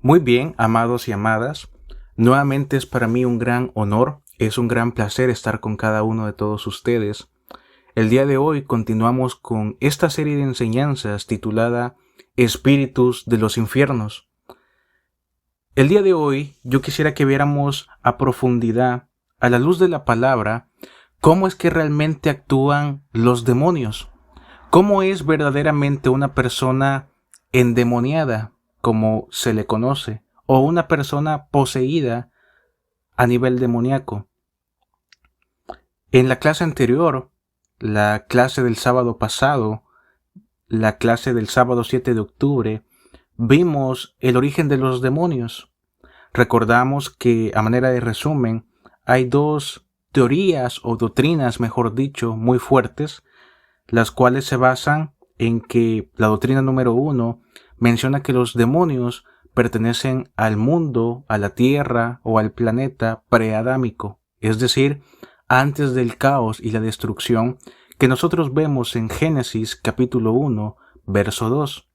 Muy bien, amados y amadas. Nuevamente es para mí un gran honor, es un gran placer estar con cada uno de todos ustedes. El día de hoy continuamos con esta serie de enseñanzas titulada Espíritus de los Infiernos. El día de hoy yo quisiera que viéramos a profundidad, a la luz de la palabra, cómo es que realmente actúan los demonios. Cómo es verdaderamente una persona endemoniada, como se le conoce, o una persona poseída a nivel demoníaco. En la clase anterior, la clase del sábado pasado, la clase del sábado 7 de octubre, vimos el origen de los demonios. Recordamos que, a manera de resumen, hay dos teorías o doctrinas, mejor dicho, muy fuertes, las cuales se basan en que la doctrina número 1 menciona que los demonios pertenecen al mundo, a la tierra o al planeta preadámico, es decir, antes del caos y la destrucción que nosotros vemos en Génesis capítulo 1, verso 2.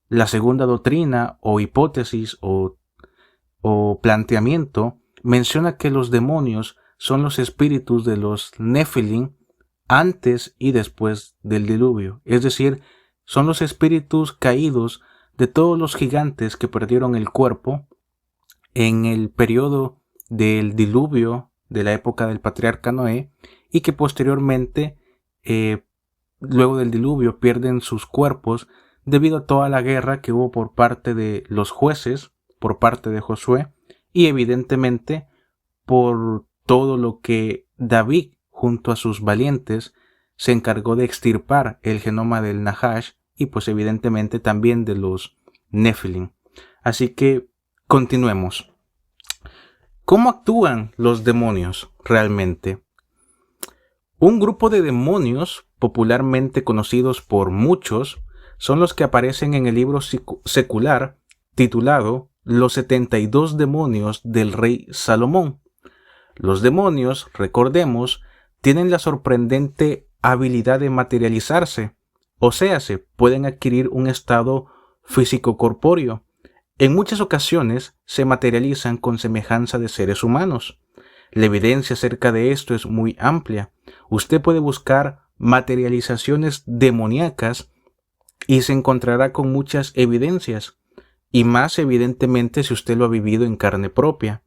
La segunda doctrina o hipótesis o planteamiento menciona que los demonios son los espíritus de los Nephilim antes y después del diluvio, es decir, son los espíritus caídos de todos los gigantes que perdieron el cuerpo en el periodo del diluvio de la época del patriarca Noé y que posteriormente, luego del diluvio, pierden sus cuerpos debido a toda la guerra que hubo por parte de los jueces, por parte de Josué y evidentemente por todo lo que David junto a sus valientes se encargó de extirpar el genoma del Nahash y pues evidentemente también de los Nephilim. Así que continuemos. ¿Cómo actúan los demonios realmente? Un grupo de demonios popularmente conocidos por muchos son los que aparecen en el libro secular titulado Los 72 demonios del rey Salomón. Los demonios, recordemos, tienen la sorprendente habilidad de materializarse, o sea, se pueden adquirir un estado físico-corpóreo. En muchas ocasiones se materializan con semejanza de seres humanos. La evidencia acerca de esto es muy amplia. Usted puede buscar materializaciones demoníacas y se encontrará con muchas evidencias, y más evidentemente si usted lo ha vivido en carne propia.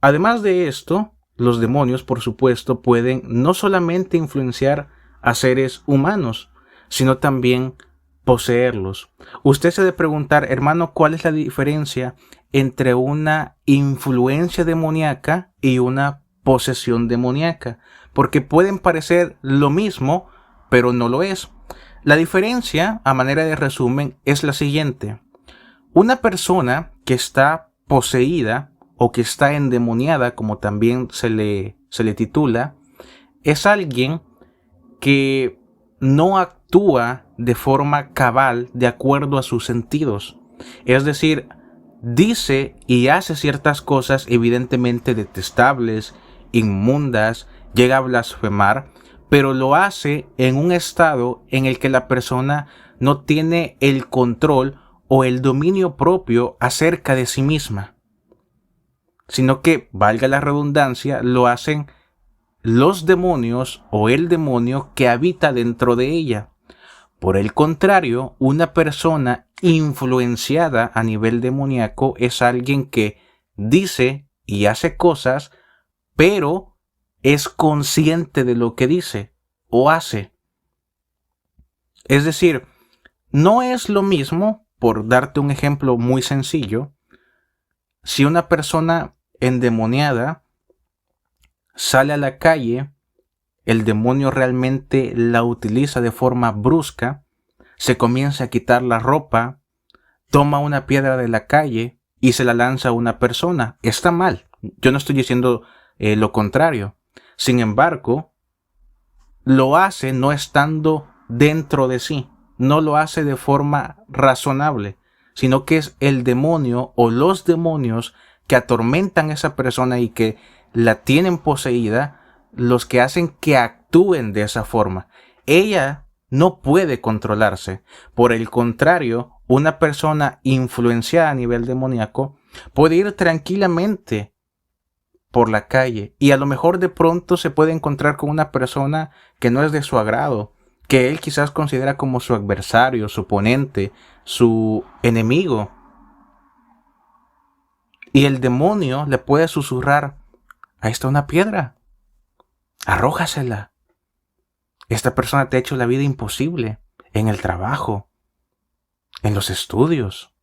Además de esto, los demonios, por supuesto, pueden no solamente influenciar a seres humanos, sino también poseerlos. Usted se debe preguntar, hermano, ¿cuál es la diferencia entre una influencia demoníaca y una posesión demoníaca? Porque pueden parecer lo mismo, pero no lo es. La diferencia, a manera de resumen, es la siguiente. Una persona que está poseída o que está endemoniada, como también se le titula, es alguien que no actúa de forma cabal de acuerdo a sus sentidos. Es decir, dice y hace ciertas cosas evidentemente detestables, inmundas, llega a blasfemar, pero lo hace en un estado en el que la persona no tiene el control o el dominio propio acerca de sí misma, sino que, valga la redundancia, lo hacen los demonios o el demonio que habita dentro de ella. Por el contrario, una persona influenciada a nivel demoníaco es alguien que dice y hace cosas, pero es consciente de lo que dice o hace. Es decir, no es lo mismo, por darte un ejemplo muy sencillo, si una persona endemoniada sale a la calle, el demonio realmente la utiliza de forma brusca, se comienza a quitar la ropa, toma una piedra de la calle y se la lanza a una persona. Está mal, yo no estoy diciendo lo contrario. Sin embargo, lo hace no estando dentro de sí, no lo hace de forma razonable, sino que es el demonio o los demonios que atormentan a esa persona y que la tienen poseída, los que hacen que actúen de esa forma. Ella no puede controlarse. Por el contrario, una persona influenciada a nivel demoníaco puede ir tranquilamente por la calle y a lo mejor de pronto se puede encontrar con una persona que no es de su agrado, que él quizás considera como su adversario, su oponente, su enemigo. Y el demonio le puede susurrar: ahí está una piedra, arrójasela. Esta persona te ha hecho la vida imposible en el trabajo, en los estudios,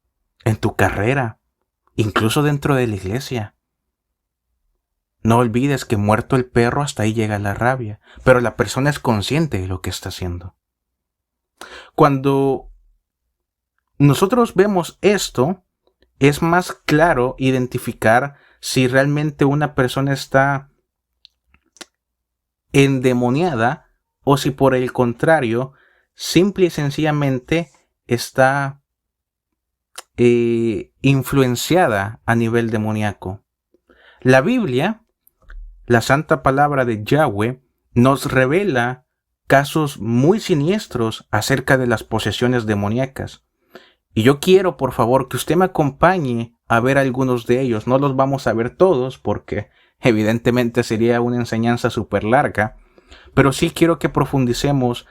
en tu carrera, incluso dentro de la iglesia. No olvides que muerto el perro hasta ahí llega la rabia, pero la persona es consciente de lo que está haciendo. Cuando nosotros vemos esto, es más claro identificar si realmente una persona está endemoniada o si por el contrario, simple y sencillamente está influenciada a nivel demoníaco. La Biblia, la santa palabra de Yahweh, nos revela casos muy siniestros acerca de las posesiones demoníacas. Y yo quiero, por favor, que usted me acompañe a ver algunos de ellos. No los vamos a ver todos porque evidentemente sería una enseñanza súper larga, pero sí quiero que profundicemos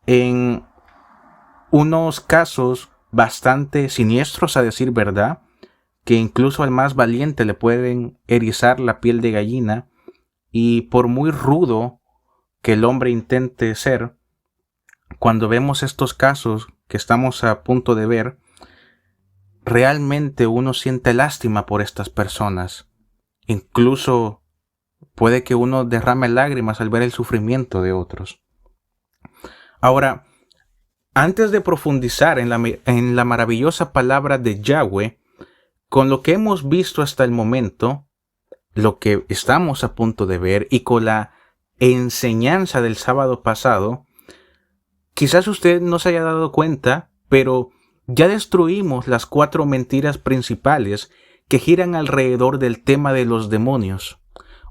en unos casos bastante siniestros, a decir verdad, que incluso al más valiente le pueden erizar la piel de gallina, y por muy rudo que el hombre intente ser, cuando vemos estos casos que estamos a punto de ver, realmente uno siente lástima por estas personas. Incluso puede que uno derrame lágrimas al ver el sufrimiento de otros. Ahora, antes de profundizar en la maravillosa palabra de Yahweh, con lo que hemos visto hasta el momento, lo que estamos a punto de ver y con la enseñanza del sábado pasado, quizás usted no se haya dado cuenta, pero ya destruimos las 4 mentiras principales que giran alrededor del tema de los demonios.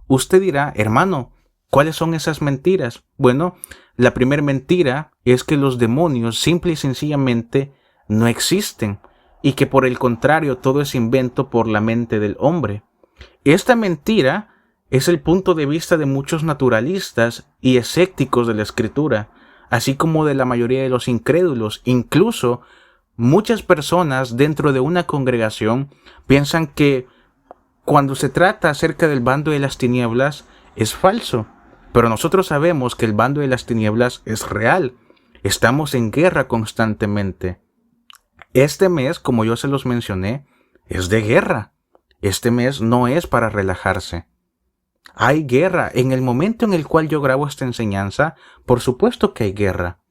Usted dirá: hermano, ¿cuáles son esas mentiras? Bueno, la primera mentira es que los demonios simple y sencillamente no existen y que por el contrario todo es invento por la mente del hombre. Esta mentira es el punto de vista de muchos naturalistas y escépticos de la Escritura, así como de la mayoría de los incrédulos. Incluso muchas personas dentro de una congregación piensan que cuando se trata acerca del bando de las tinieblas es falso, pero nosotros sabemos que el bando de las tinieblas es real. Estamos en guerra constantemente. Este mes, como yo se los mencioné, es de guerra. Este mes no es para relajarse. Hay guerra. En el momento en el cual yo grabo esta enseñanza, por supuesto que hay guerra.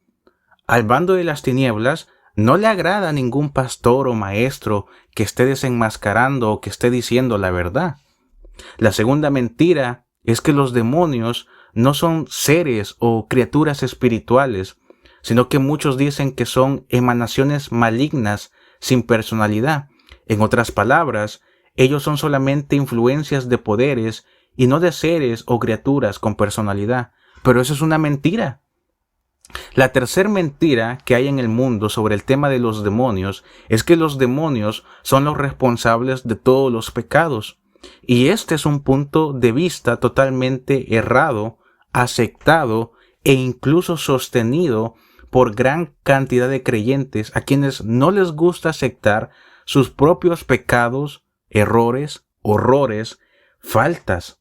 Al bando de las tinieblas no le agrada a ningún pastor o maestro que esté desenmascarando o que esté diciendo la verdad. La segunda mentira es que los demonios no son seres o criaturas espirituales, sino que muchos dicen que son emanaciones malignas sin personalidad. En otras palabras, ellos son solamente influencias de poderes y no de seres o criaturas con personalidad. Pero eso es una mentira. La tercera mentira que hay en el mundo sobre el tema de los demonios es que los demonios son los responsables de todos los pecados. Y este es un punto de vista totalmente errado, aceptado e incluso sostenido por gran cantidad de creyentes a quienes no les gusta aceptar sus propios pecados, errores, horrores, faltas.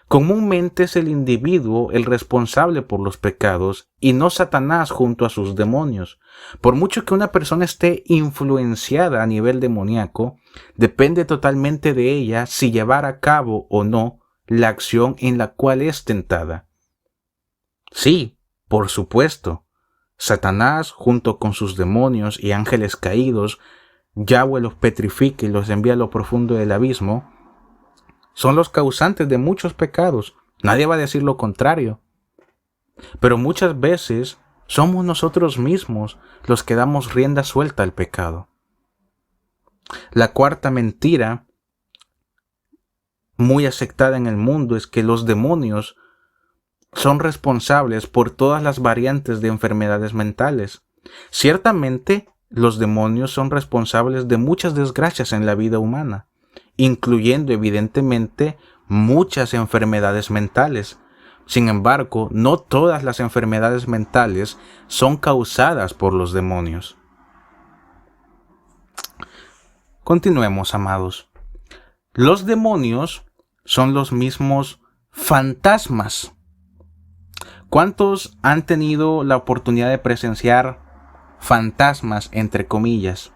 Comúnmente es el individuo el responsable por los pecados y no Satanás junto a sus demonios. Por mucho que una persona esté influenciada a nivel demoníaco, depende totalmente de ella si llevar a cabo o no la acción en la cual es tentada. Sí, por supuesto, Satanás junto con sus demonios y ángeles caídos, Yahweh los petrifica y los envía a lo profundo del abismo, son los causantes de muchos pecados. Nadie va a decir lo contrario. Pero muchas veces somos nosotros mismos los que damos rienda suelta al pecado. La cuarta mentira, muy aceptada en el mundo, es que los demonios son responsables por todas las variantes de enfermedades mentales. Ciertamente, los demonios son responsables de muchas desgracias en la vida humana, incluyendo evidentemente muchas enfermedades mentales. Sin embargo, no todas las enfermedades mentales son causadas por los demonios. Continuemos, amados. Los demonios son los mismos fantasmas. ¿Cuántos han tenido la oportunidad de presenciar fantasmas, entre comillas?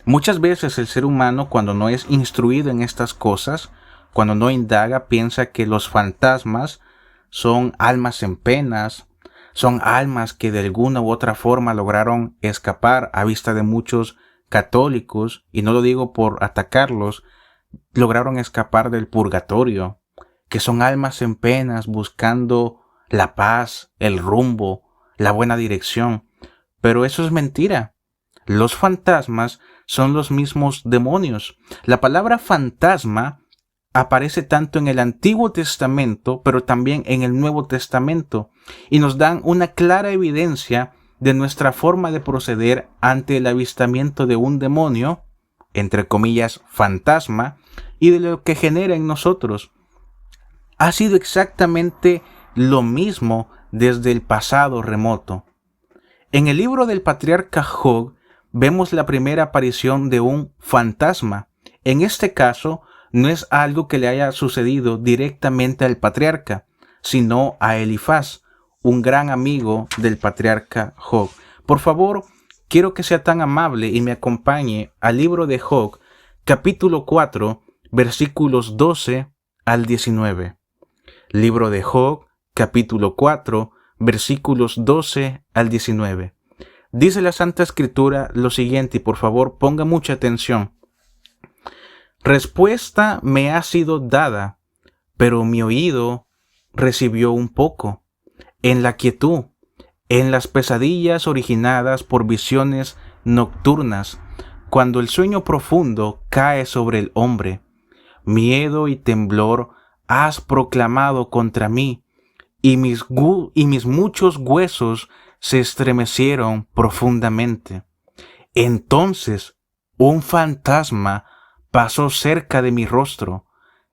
Muchas veces el ser humano, cuando no es instruido en estas cosas, cuando no indaga, piensa que los fantasmas son almas en penas, son almas que de alguna u otra forma lograron escapar a vista de muchos católicos, y no lo digo por atacarlos, lograron escapar del purgatorio, que son almas en penas buscando la paz, el rumbo, la buena dirección. Pero eso es mentira. Los fantasmas son los mismos demonios. La palabra fantasma aparece tanto en el Antiguo Testamento, pero también en el Nuevo Testamento, y nos dan una clara evidencia de nuestra forma de proceder ante el avistamiento de un demonio, entre comillas, fantasma, y de lo que genera en nosotros. Ha sido exactamente lo mismo desde el pasado remoto. En el libro del patriarca Job vemos la primera aparición de un fantasma. En este caso, no es algo que le haya sucedido directamente al patriarca, sino a Elifaz, un gran amigo del patriarca Job. Por favor, quiero que sea tan amable y me acompañe al libro de Job, capítulo 4, versículos 12 al 19. Libro de Job, capítulo 4, versículos 12 al 19. Dice la Santa Escritura lo siguiente, y por favor ponga mucha atención. Respuesta me ha sido dada, pero mi oído recibió un poco. En la quietud, en las pesadillas originadas por visiones nocturnas, cuando el sueño profundo cae sobre el hombre, miedo y temblor has proclamado contra mí, y mis muchos huesos se estremecieron profundamente. Entonces un fantasma pasó cerca de mi rostro,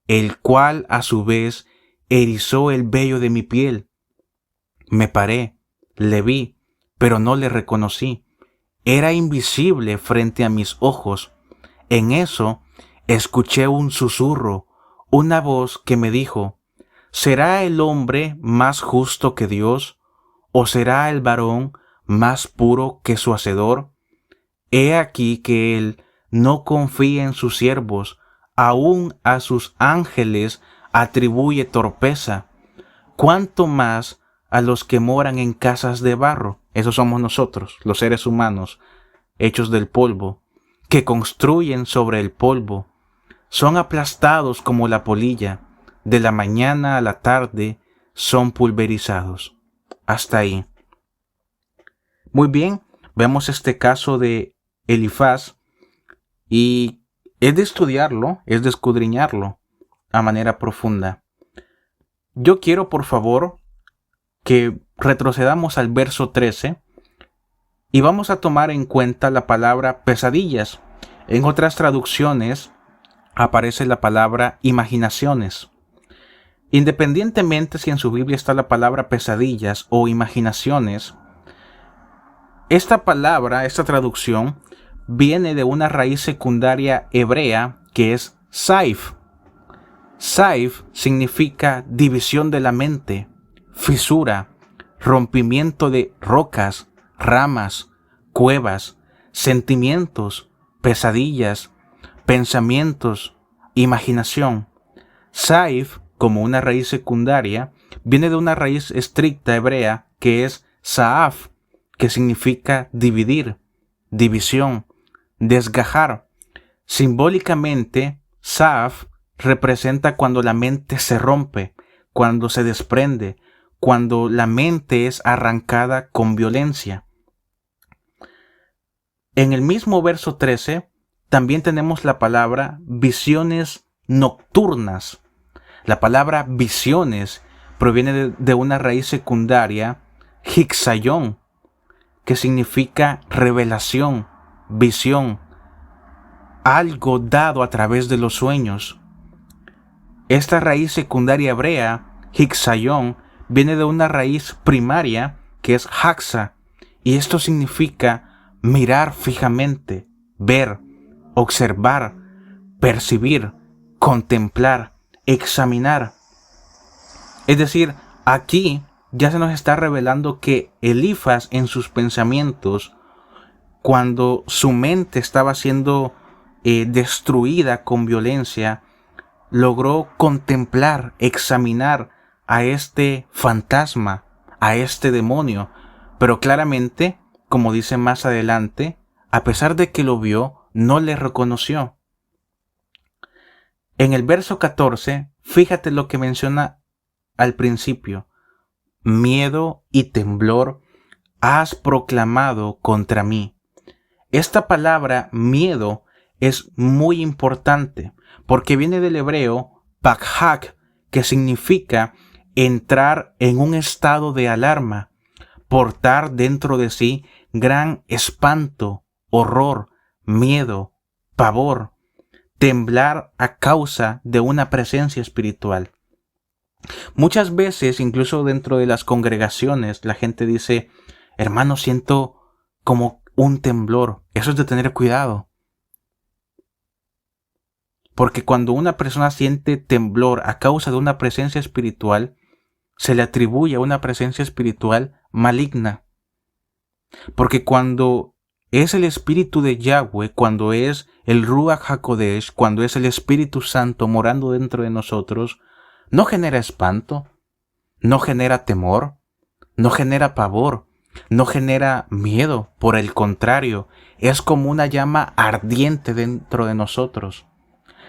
el cual a su vez erizó el vello de mi piel. Me paré, le vi, pero no le reconocí. Era invisible frente a mis ojos. En eso escuché un susurro, una voz que me dijo: ¿será el hombre más justo que Dios? ¿O será el varón más puro que su Hacedor? He aquí que él no confía en sus siervos, aun a sus ángeles atribuye torpeza. ¿Cuánto más a los que moran en casas de barro? Esos somos nosotros, los seres humanos, hechos del polvo, que construyen sobre el polvo. Son aplastados como la polilla, de la mañana a la tarde son pulverizados. Hasta ahí. Muy bien, vemos este caso de Elifaz, y es de estudiarlo, es de escudriñarlo a manera profunda. Yo quiero, por favor, que retrocedamos al verso 13 y vamos a tomar en cuenta la palabra pesadillas. En otras traducciones aparece la palabra imaginaciones. Independientemente si en su Biblia está la palabra pesadillas o imaginaciones, esta palabra, esta traducción, viene de una raíz secundaria hebrea que es saif. Saif significa división de la mente, fisura, rompimiento de rocas, ramas, cuevas, sentimientos, pesadillas, pensamientos, imaginación. Saif, como una raíz secundaria, viene de una raíz estricta hebrea que es saaf, que significa dividir, división, desgajar. Simbólicamente, saaf representa cuando la mente se rompe, cuando se desprende, cuando la mente es arrancada con violencia. En el mismo verso 13, también tenemos la palabra visiones nocturnas. La palabra visiones proviene de una raíz secundaria, hixayón, que significa revelación, visión, algo dado a través de los sueños. Esta raíz secundaria hebrea, hixayón, viene de una raíz primaria que es haxa, y esto significa mirar fijamente, ver, observar, percibir, contemplar, examinar. Es decir, aquí ya se nos está revelando que Elifaz en sus pensamientos, cuando su mente estaba siendo destruida con violencia, logró contemplar, examinar a este fantasma, a este demonio. Pero claramente, como dice más adelante, a pesar de que lo vio, no le reconoció. En el verso 14, fíjate lo que menciona al principio. Miedo y temblor has proclamado contra mí. Esta palabra miedo es muy importante porque viene del hebreo pakhak, que significa entrar en un estado de alarma, portar dentro de sí gran espanto, horror, miedo, pavor, temblar a causa de una presencia espiritual. Muchas veces, incluso dentro de las congregaciones, la gente dice, hermano, siento como un temblor. Eso es de tener cuidado. Porque cuando una persona siente temblor a causa de una presencia espiritual, se le atribuye a una presencia espiritual maligna. Porque cuando es el Espíritu de Yahweh, cuando es el Ruach HaKodesh, cuando es el Espíritu Santo morando dentro de nosotros, no genera espanto, no genera temor, no genera pavor, no genera miedo. Por el contrario, es como una llama ardiente dentro de nosotros.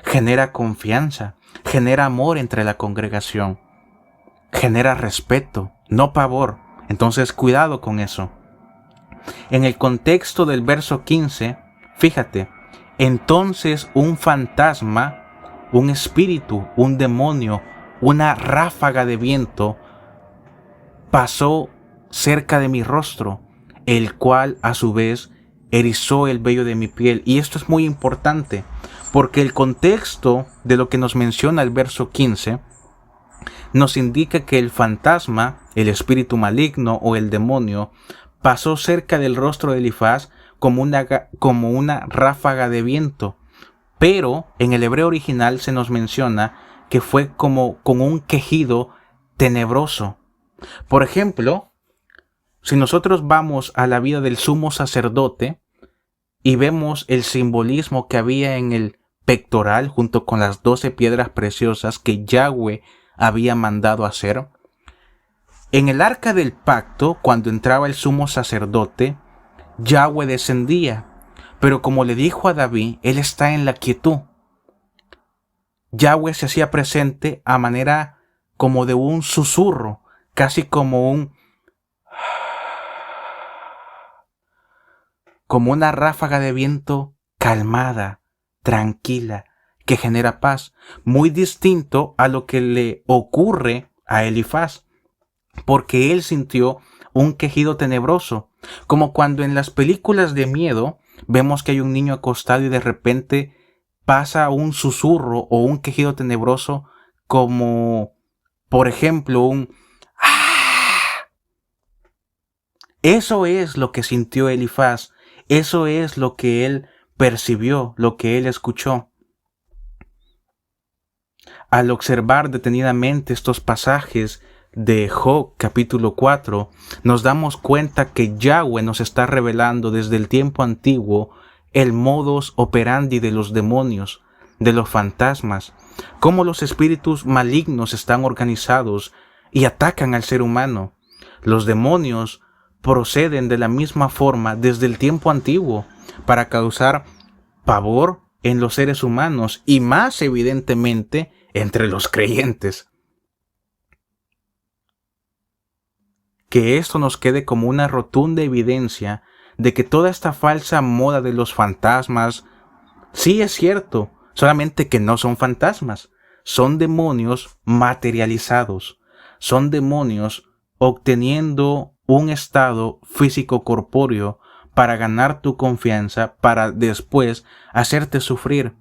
Genera confianza, genera amor entre la congregación, genera respeto, no pavor. Entonces, cuidado con eso. En el contexto del verso 15, fíjate, entonces un fantasma, un espíritu, un demonio, una ráfaga de viento pasó cerca de mi rostro, el cual a su vez erizó el vello de mi piel. Y esto es muy importante, porque el contexto de lo que nos menciona el verso 15 nos indica que el fantasma, el espíritu maligno o el demonio, pasó cerca del rostro de Elifaz como una ráfaga de viento. Pero en el hebreo original se nos menciona que fue como con un quejido tenebroso. Por ejemplo, si nosotros vamos a la vida del sumo sacerdote y vemos el simbolismo que había en el pectoral junto con las 12 piedras preciosas que Yahweh había mandado hacer, en el arca del pacto, cuando entraba el sumo sacerdote, Yahweh descendía, pero como le dijo a David, él está en la quietud. Yahweh se hacía presente a manera como de un susurro, casi como una ráfaga de viento calmada, tranquila, que genera paz, muy distinto a lo que le ocurre a Elifaz, porque él sintió un quejido tenebroso, como cuando en las películas de miedo vemos que hay un niño acostado y de repente pasa un susurro o un quejido tenebroso, como por ejemplo un ¡ah! Eso es lo que sintió Elifaz, eso es lo que él percibió, lo que él escuchó. Al observar detenidamente estos pasajes de Job capítulo 4, nos damos cuenta que Yahweh nos está revelando desde el tiempo antiguo el modus operandi de los demonios, de los fantasmas, cómo los espíritus malignos están organizados y atacan al ser humano. Los demonios proceden de la misma forma desde el tiempo antiguo para causar pavor en los seres humanos y más evidentemente entre los creyentes. Que esto nos quede como una rotunda evidencia de que toda esta falsa moda de los fantasmas, sí es cierto, solamente que no son fantasmas, son demonios materializados, son demonios obteniendo un estado físico corpóreo para ganar tu confianza, para después hacerte sufrir.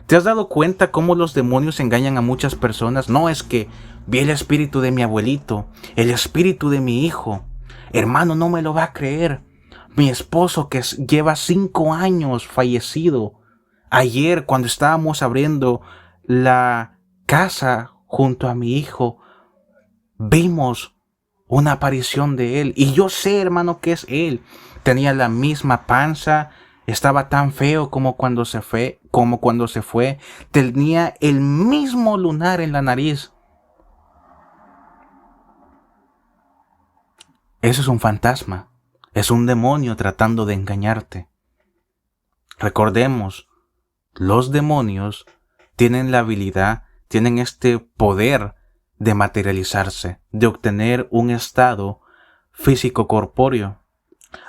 ¿Te has dado cuenta cómo los demonios engañan a muchas personas? No, es que vi el espíritu de mi abuelito, el espíritu de mi hijo. Hermano, no me lo va a creer. Mi esposo que lleva 5 años fallecido. Ayer, cuando estábamos abriendo la casa junto a mi hijo, vimos una aparición de él. Y yo sé, hermano, que es él. Tenía la misma panza, estaba tan feo como cuando se fue, tenía el mismo lunar en la nariz. Ese es un fantasma, es un demonio tratando de engañarte. Recordemos, los demonios tienen la habilidad, tienen este poder de materializarse, de obtener un estado físico corpóreo.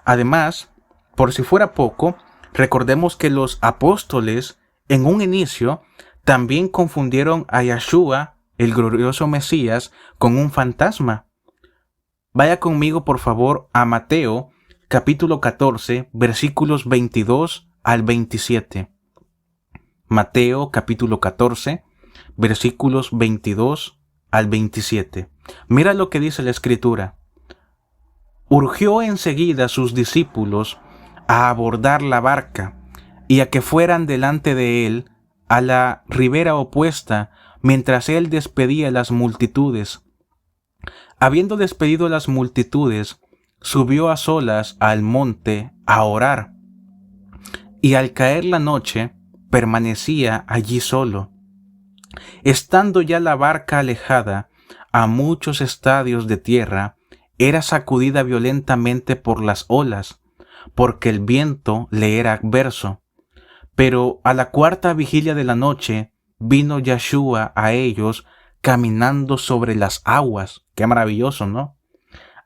Además, por si fuera poco, recordemos que los apóstoles en un inicio también confundieron a Yeshua, el glorioso Mesías, con un fantasma. Vaya conmigo por favor a Mateo capítulo 14 versículos 22 al 27. Mateo capítulo 14 versículos 22 al 27. Mira lo que dice la Escritura. Urgió enseguida a sus discípulos a abordar la barca y a que fueran delante de él a la ribera opuesta, mientras él despedía las multitudes. Habiendo despedido las multitudes, subió a solas al monte a orar, y al caer la noche permanecía allí solo. Estando ya la barca alejada a muchos estadios de tierra, era sacudida violentamente por las olas, porque el viento le era adverso. Pero a la 4ª vigilia de la noche vino Yeshua a ellos caminando sobre las aguas. Qué maravilloso, ¿no?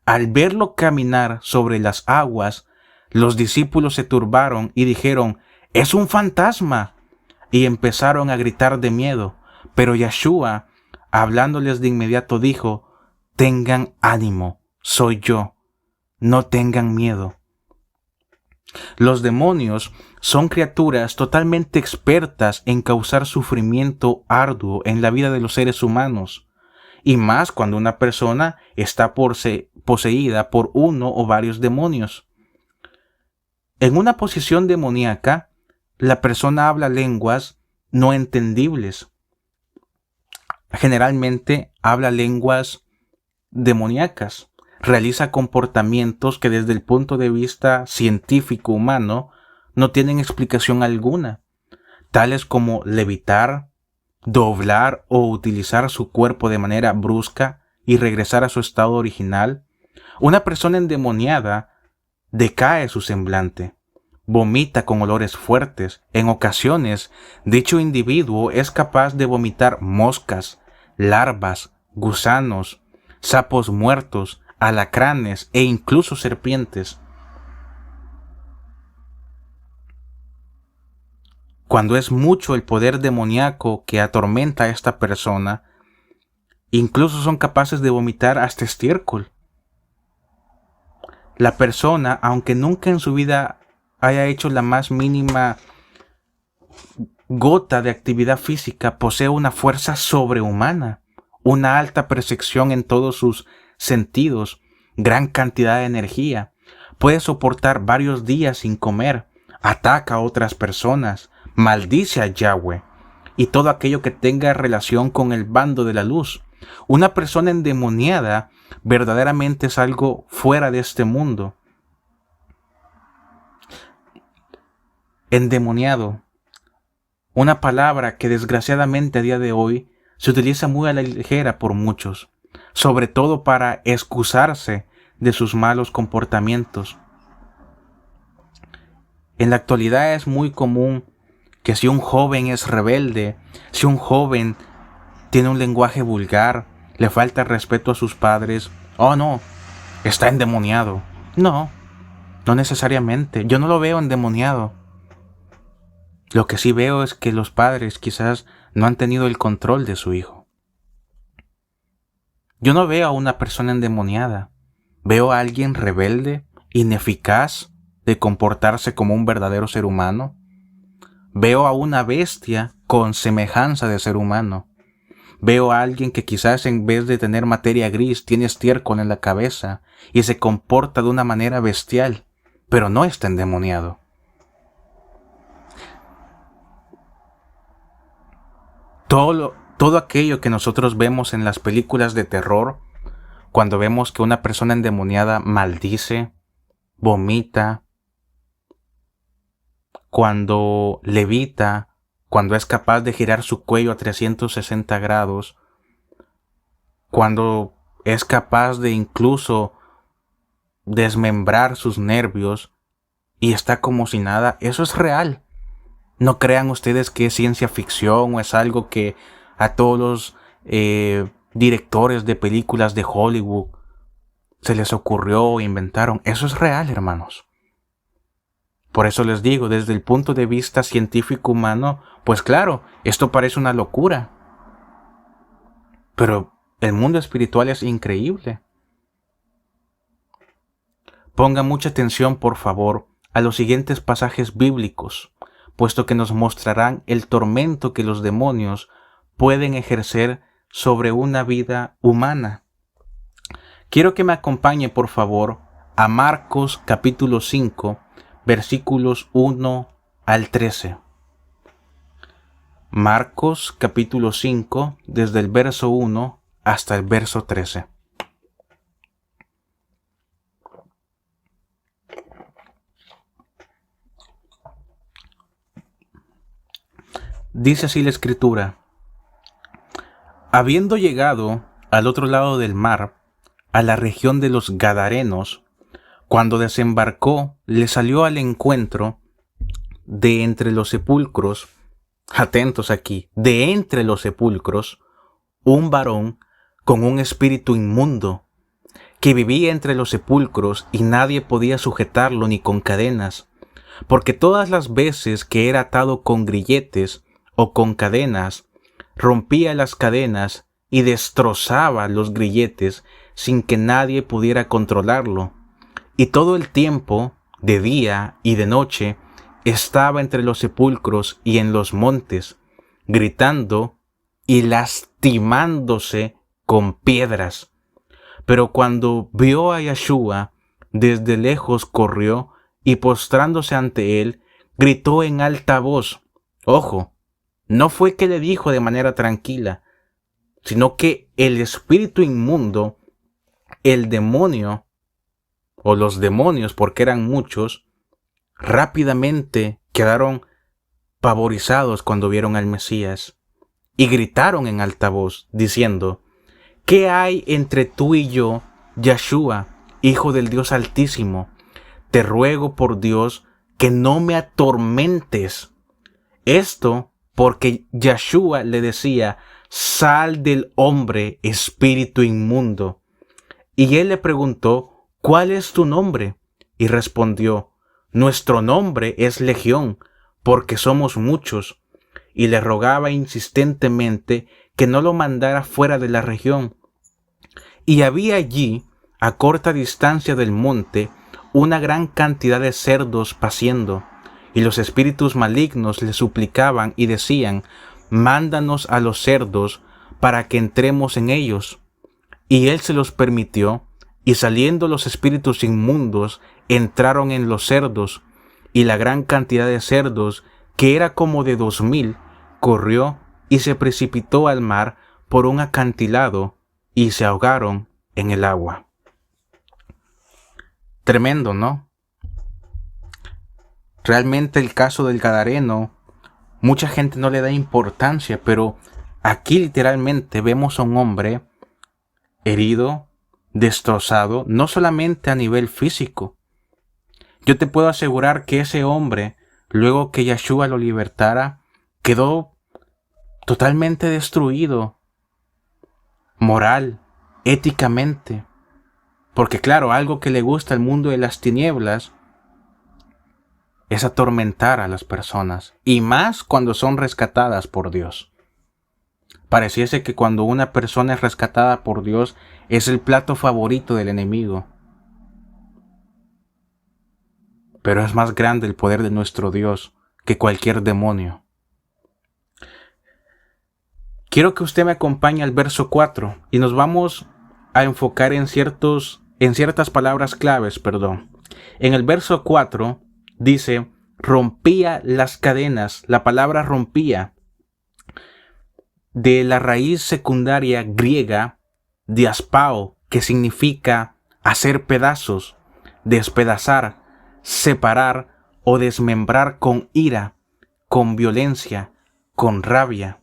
Al verlo caminar sobre las aguas, los discípulos se turbaron y dijeron, ¡es un fantasma! Y empezaron a gritar de miedo. Pero Yeshua, hablándoles de inmediato, dijo, tengan ánimo, soy yo, no tengan miedo. Los demonios son criaturas totalmente expertas en causar sufrimiento arduo en la vida de los seres humanos, y más cuando una persona está poseída por uno o varios demonios. En una posición demoníaca, la persona habla lenguas no entendibles. Generalmente habla lenguas demoníacas. Realiza comportamientos que desde el punto de vista científico humano no tienen explicación alguna, tales como levitar, doblar o utilizar su cuerpo de manera brusca y regresar a su estado original. Una persona endemoniada decae su semblante, vomita con olores fuertes. En ocasiones, dicho individuo es capaz de vomitar moscas, larvas, gusanos, sapos muertos, alacranes e incluso serpientes. Cuando es mucho el poder demoníaco que atormenta a esta persona, incluso son capaces de vomitar hasta estiércol. La persona, aunque nunca en su vida haya hecho la más mínima gota de actividad física, posee una fuerza sobrehumana, una alta percepción en todos sus sentidos, gran cantidad de energía, puede soportar varios días sin comer, ataca a otras personas, maldice a Yahweh y todo aquello que tenga relación con el bando de la luz. Una persona endemoniada verdaderamente es algo fuera de este mundo. Endemoniado, una palabra que desgraciadamente a día de hoy se utiliza muy a la ligera por muchos, sobre todo para excusarse de sus malos comportamientos. En la actualidad es muy común que si un joven es rebelde, si un joven tiene un lenguaje vulgar, le falta respeto a sus padres, oh no, está endemoniado. No, no necesariamente, yo no lo veo endemoniado. Lo que sí veo es que los padres quizás no han tenido el control de su hijo. Yo no veo a una persona endemoniada. Veo a alguien rebelde, ineficaz de comportarse como un verdadero ser humano. Veo a una bestia con semejanza de ser humano. Veo a alguien que quizás en vez de tener materia gris tiene estiércol en la cabeza y se comporta de una manera bestial, pero no está endemoniado. Todo aquello que nosotros vemos en las películas de terror, cuando vemos que una persona endemoniada maldice, vomita, cuando levita, cuando es capaz de girar su cuello a 360 grados, cuando es capaz de incluso desmembrar sus nervios y está como si nada, eso es real. No crean ustedes que es ciencia ficción o es algo que a todos los directores de películas de Hollywood se les ocurrió o inventaron. Eso es real, hermanos. Por eso les digo, desde el punto de vista científico humano, pues claro, esto parece una locura. Pero el mundo espiritual es increíble. Pongan mucha atención, por favor, a los siguientes pasajes bíblicos, puesto que nos mostrarán el tormento que los demonios pueden ejercer sobre una vida humana. Quiero que me acompañe, por favor, a Marcos capítulo 5, versículos 1 al 13. Marcos capítulo 5, desde el verso 1 hasta el verso 13. Dice así la Escritura: habiendo llegado al otro lado del mar, a la región de los Gadarenos, cuando desembarcó, le salió al encuentro de entre los sepulcros, atentos aquí, de entre los sepulcros, un varón con un espíritu inmundo, que vivía entre los sepulcros y nadie podía sujetarlo ni con cadenas, porque todas las veces que era atado con grilletes o con cadenas, rompía las cadenas y destrozaba los grilletes sin que nadie pudiera controlarlo. Y todo el tiempo, de día y de noche, estaba entre los sepulcros y en los montes, gritando y lastimándose con piedras. Pero cuando vio a Yeshua, desde lejos corrió y postrándose ante él, gritó en alta voz. Ojo, no fue que le dijo de manera tranquila, sino que el espíritu inmundo, el demonio, o los demonios, porque eran muchos, rápidamente quedaron pavorizados cuando vieron al Mesías y gritaron en alta voz, diciendo: ¿qué hay entre tú y yo, Yeshua, Hijo del Dios Altísimo? Te ruego por Dios que no me atormentes. Esto porque Yeshua le decía: sal del hombre, espíritu inmundo. Y él le preguntó: ¿cuál es tu nombre? Y respondió: nuestro nombre es Legión, porque somos muchos. Y le rogaba insistentemente que no lo mandara fuera de la región. Y había allí, a corta distancia del monte, una gran cantidad de cerdos paciendo. Y los espíritus malignos le suplicaban y decían: mándanos a los cerdos para que entremos en ellos. Y él se los permitió, y saliendo los espíritus inmundos, entraron en los cerdos, y la gran cantidad de cerdos, que era como de 2000, corrió y se precipitó al mar por un acantilado, y se ahogaron en el agua. Tremendo, ¿no? Realmente el caso del Gadareno, mucha gente no le da importancia, pero aquí literalmente vemos a un hombre herido, destrozado, no solamente a nivel físico. Yo te puedo asegurar que ese hombre, luego que Yeshua lo libertara, quedó totalmente destruido, moral, éticamente. Porque claro, algo que le gusta al mundo de las tinieblas es atormentar a las personas, y más cuando son rescatadas por Dios. Pareciese que cuando una persona es rescatada por Dios es el plato favorito del enemigo. pero es más grande el poder de nuestro Dios que cualquier demonio. Quiero que usted me acompañe al verso 4 y nos vamos a enfocar en ciertas palabras claves, En el verso 4 dice, rompía las cadenas. La palabra rompía, de la raíz secundaria griega diaspao, que significa hacer pedazos, despedazar, separar o desmembrar con ira, con violencia, con rabia.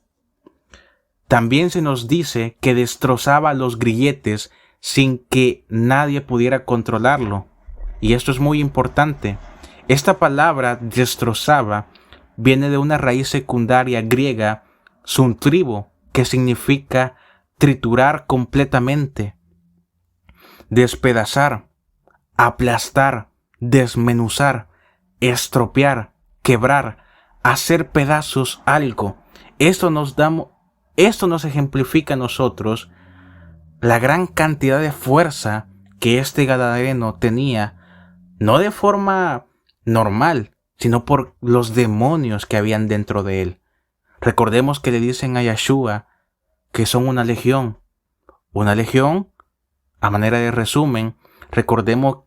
También se nos dice que destrozaba los grilletes sin que nadie pudiera controlarlo. Y esto es muy importante. Esta palabra destrozaba viene de una raíz secundaria griega, suntribo, que significa triturar completamente, despedazar, aplastar, desmenuzar, estropear, quebrar, hacer pedazos algo. Esto nos ejemplifica a nosotros la gran cantidad de fuerza que este gadareno tenía, no de forma normal, sino por los demonios que habían dentro de él. Recordemos que le dicen a Yeshua que son una legión. Una legión, a manera de resumen, recordemos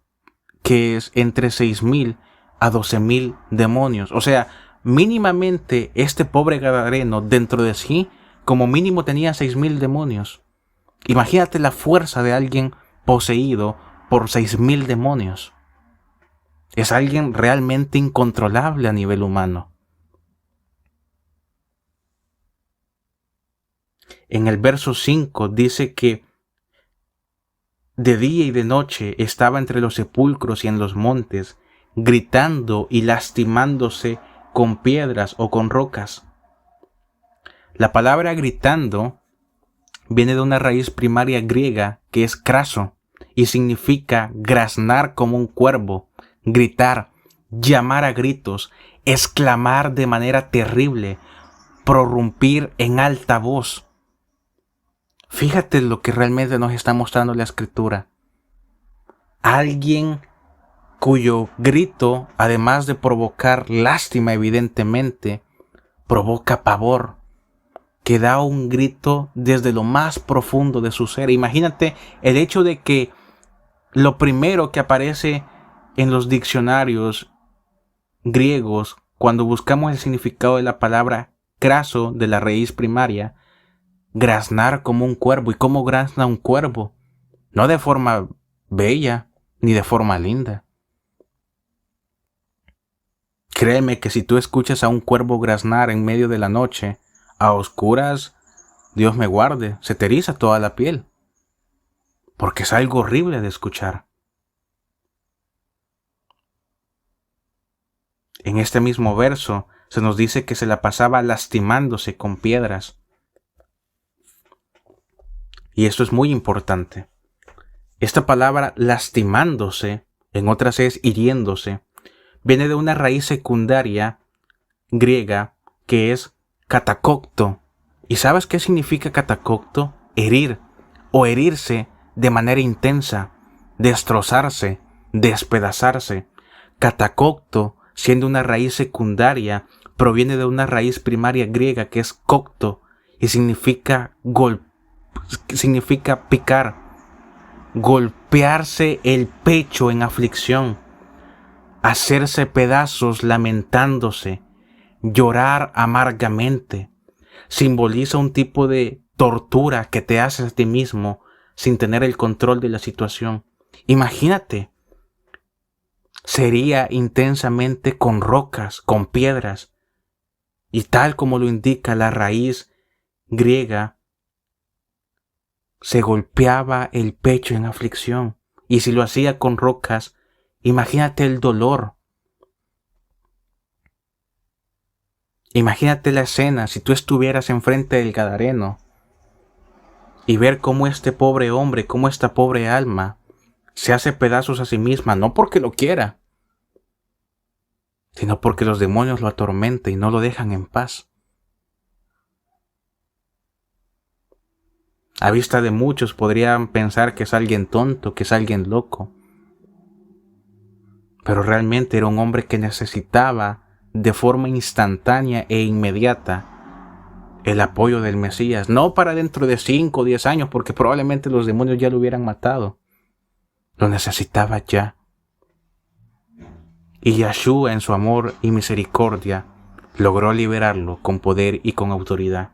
que es entre 6,000 a 12,000 demonios. O sea, mínimamente este pobre gadareno dentro de sí, como mínimo tenía 6,000 demonios. Imagínate la fuerza de alguien poseído por 6,000 demonios. Es alguien realmente incontrolable a nivel humano. En el verso 5 dice que de día y de noche estaba entre los sepulcros y en los montes, gritando y lastimándose con piedras o con rocas. La palabra gritando viene de una raíz primaria griega que es craso y significa graznar como un cuervo, gritar, llamar a gritos, exclamar de manera terrible, prorrumpir en alta voz. Fíjate lo que realmente nos está mostrando la Escritura. Alguien cuyo grito, además de provocar lástima evidentemente, provoca pavor, que da un grito desde lo más profundo de su ser. Imagínate el hecho de que lo primero que aparece en los diccionarios griegos, cuando buscamos el significado de la palabra craso de la raíz primaria, graznar como un cuervo. ¿Y cómo grazna un cuervo? No de forma bella ni de forma linda. Créeme que si tú escuchas a un cuervo graznar en medio de la noche, a oscuras, Dios me guarde, se te eriza toda la piel, porque es algo horrible de escuchar. En este mismo verso se nos dice que se la pasaba lastimándose con piedras. Y esto es muy importante. Esta palabra lastimándose, en otras es hiriéndose, viene de una raíz secundaria griega que es catacocto. ¿Y sabes qué significa catacocto? Herir o herirse de manera intensa, destrozarse, despedazarse. Catacocto, siendo una raíz secundaria, proviene de una raíz primaria griega que es cocto y significa picar, golpearse el pecho en aflicción, hacerse pedazos lamentándose, llorar amargamente. Simboliza un tipo de tortura que te haces a ti mismo sin tener el control de la situación. Imagínate, sería intensamente con rocas, con piedras, y tal como lo indica la raíz griega, se golpeaba el pecho en aflicción. Y si lo hacía con rocas, imagínate el dolor. Imagínate la escena si tú estuvieras enfrente del gadareno y ver cómo este pobre hombre, cómo esta pobre alma se hace pedazos a sí misma, no porque lo quiera, sino porque los demonios lo atormentan y no lo dejan en paz. A vista de muchos podrían pensar que es alguien tonto, que es alguien loco. pero realmente era un hombre que necesitaba de forma instantánea e inmediata el apoyo del Mesías, no para dentro de 5 o 10 años, porque probablemente los demonios ya lo hubieran matado. Lo necesitaba ya. Y Yeshua, en su amor y misericordia, logró liberarlo con poder y con autoridad.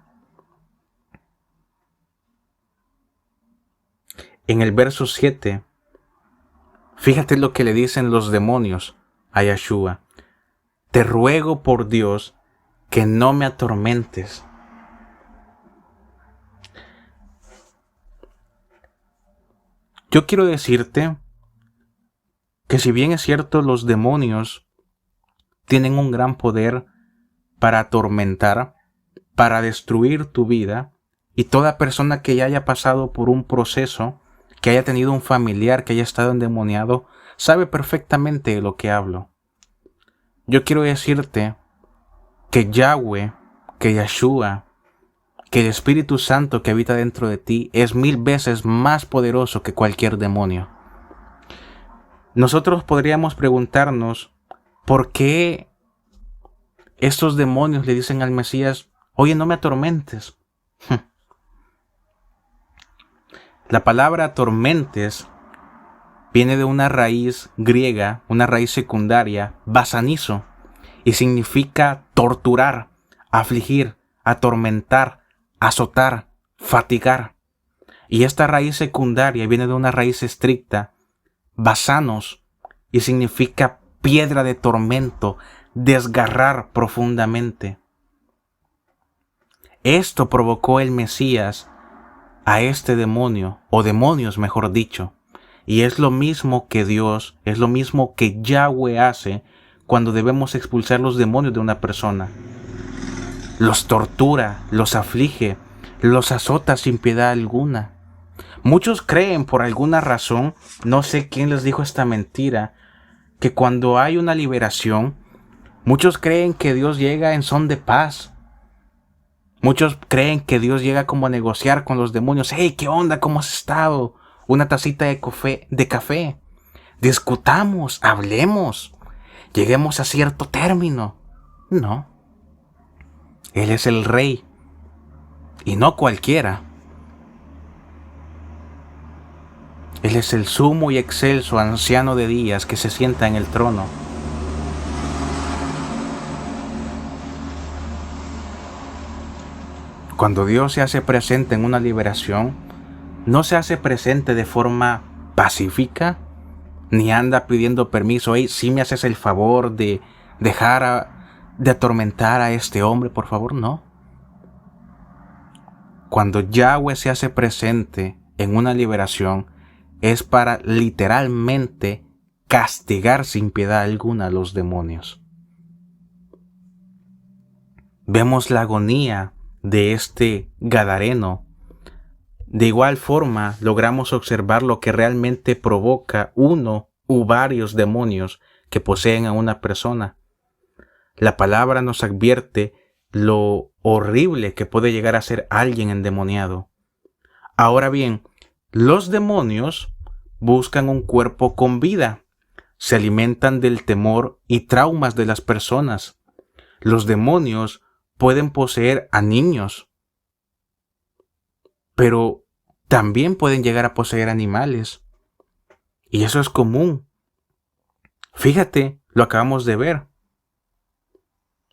En el verso 7, fíjate lo que le dicen los demonios a Yeshua. Te ruego por Dios que no me atormentes. Yo quiero decirte que si bien es cierto los demonios tienen un gran poder para atormentar, para destruir tu vida, y toda persona que ya haya pasado por un proceso, que haya tenido un familiar que haya estado endemoniado, sabe perfectamente de lo que hablo. Yo quiero decirte que Yahweh, que Yeshua, que el Espíritu Santo que habita dentro de ti es 1000 veces más poderoso que cualquier demonio. Nosotros podríamos preguntarnos por qué estos demonios le dicen al Mesías, oye, no me atormentes. La palabra atormentes viene de una raíz griega, una raíz secundaria, basanizo, y significa torturar, afligir, atormentar, azotar, fatigar. Y esta raíz secundaria viene de una raíz estricta, basanos, y significa piedra de tormento, desgarrar profundamente. Esto provocó el Mesías a este demonio, o demonios mejor dicho, y es lo mismo que Dios, es lo mismo que Yahweh hace cuando debemos expulsar los demonios de una persona. Los tortura, los aflige, los azota sin piedad alguna. Muchos creen por alguna razón, no sé quién les dijo esta mentira, que cuando hay una liberación, muchos creen que Dios llega en son de paz. Muchos creen que Dios llega como a negociar con los demonios. Hey, ¿qué onda? ¿Cómo has estado? Una tacita de café. Discutamos, hablemos, lleguemos a cierto término. No. Él es el rey. Y no cualquiera. Él es el sumo y excelso anciano de días que se sienta en el trono. Cuando Dios se hace presente en una liberación, no se hace presente de forma pacífica, ni anda pidiendo permiso. Hey, si me haces el favor de dejar de atormentar a este hombre, por favor, no. Cuando Yahweh se hace presente en una liberación, es para literalmente castigar sin piedad alguna a los demonios. Vemos la agonía de este gadareno. De igual forma, logramos observar lo que realmente provoca uno u varios demonios que poseen a una persona. La palabra nos advierte lo horrible que puede llegar a ser alguien endemoniado. Ahora bien, los demonios buscan un cuerpo con vida, se alimentan del temor y traumas de las personas. Los demonios pueden poseer a niños, pero también pueden llegar a poseer animales. Y eso es común. Fíjate, lo acabamos de ver.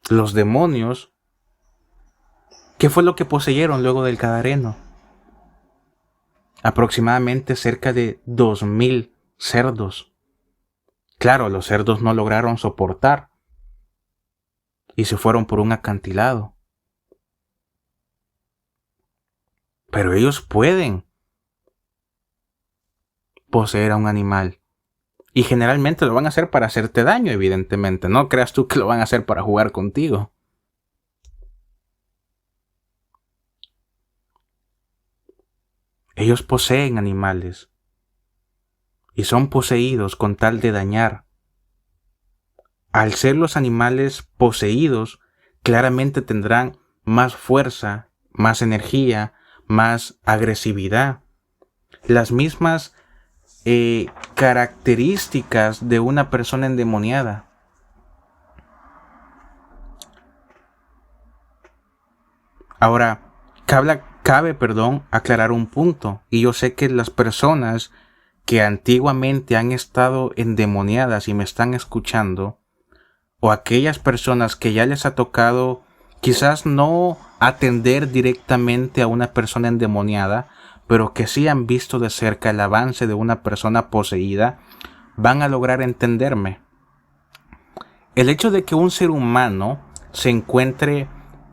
Los demonios, ¿qué fue lo que poseyeron luego del gadareno? Aproximadamente cerca de 2000 cerdos. Claro, los cerdos no lograron soportar y se fueron por un acantilado. Pero ellos pueden poseer a un animal. Y generalmente lo van a hacer para hacerte daño, evidentemente. No creas tú que lo van a hacer para jugar contigo. Ellos poseen animales. Y son poseídos con tal de dañar. Al ser los animales poseídos, claramente tendrán más fuerza, más energía, más agresividad. Las mismas características de una persona endemoniada. Ahora, cabe aclarar un punto, y yo sé que las personas que antiguamente han estado endemoniadas y me están escuchando, o aquellas personas que ya les ha tocado quizás no atender directamente a una persona endemoniada, pero que sí han visto de cerca el avance de una persona poseída, van a lograr entenderme. El hecho de que un ser humano se encuentre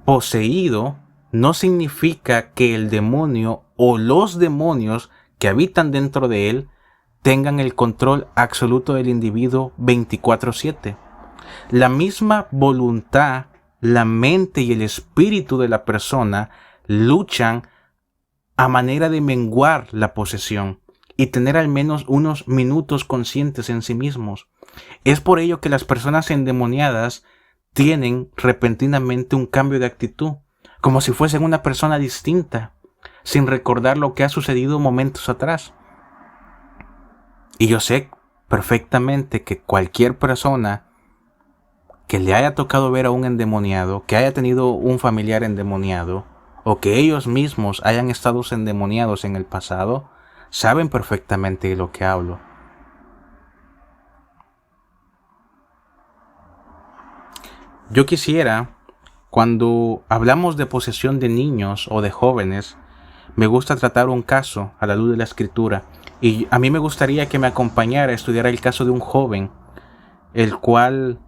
poseído no significa que el demonio o los demonios que habitan dentro de él tengan el control absoluto del individuo 24/7. La misma voluntad, la mente y el espíritu de la persona luchan a manera de menguar la posesión y tener al menos unos minutos conscientes en sí mismos. Es por ello que las personas endemoniadas tienen repentinamente un cambio de actitud, como si fuesen una persona distinta, sin recordar lo que ha sucedido momentos atrás. Y yo sé perfectamente que cualquier persona que le haya tocado ver a un endemoniado, que haya tenido un familiar endemoniado, o que ellos mismos hayan estado endemoniados en el pasado, saben perfectamente de lo que hablo. Yo quisiera, cuando hablamos de posesión de niños o de jóvenes, me gusta tratar un caso a la luz de la Escritura, y a mí me gustaría que me acompañara a estudiar el caso de un joven, el cual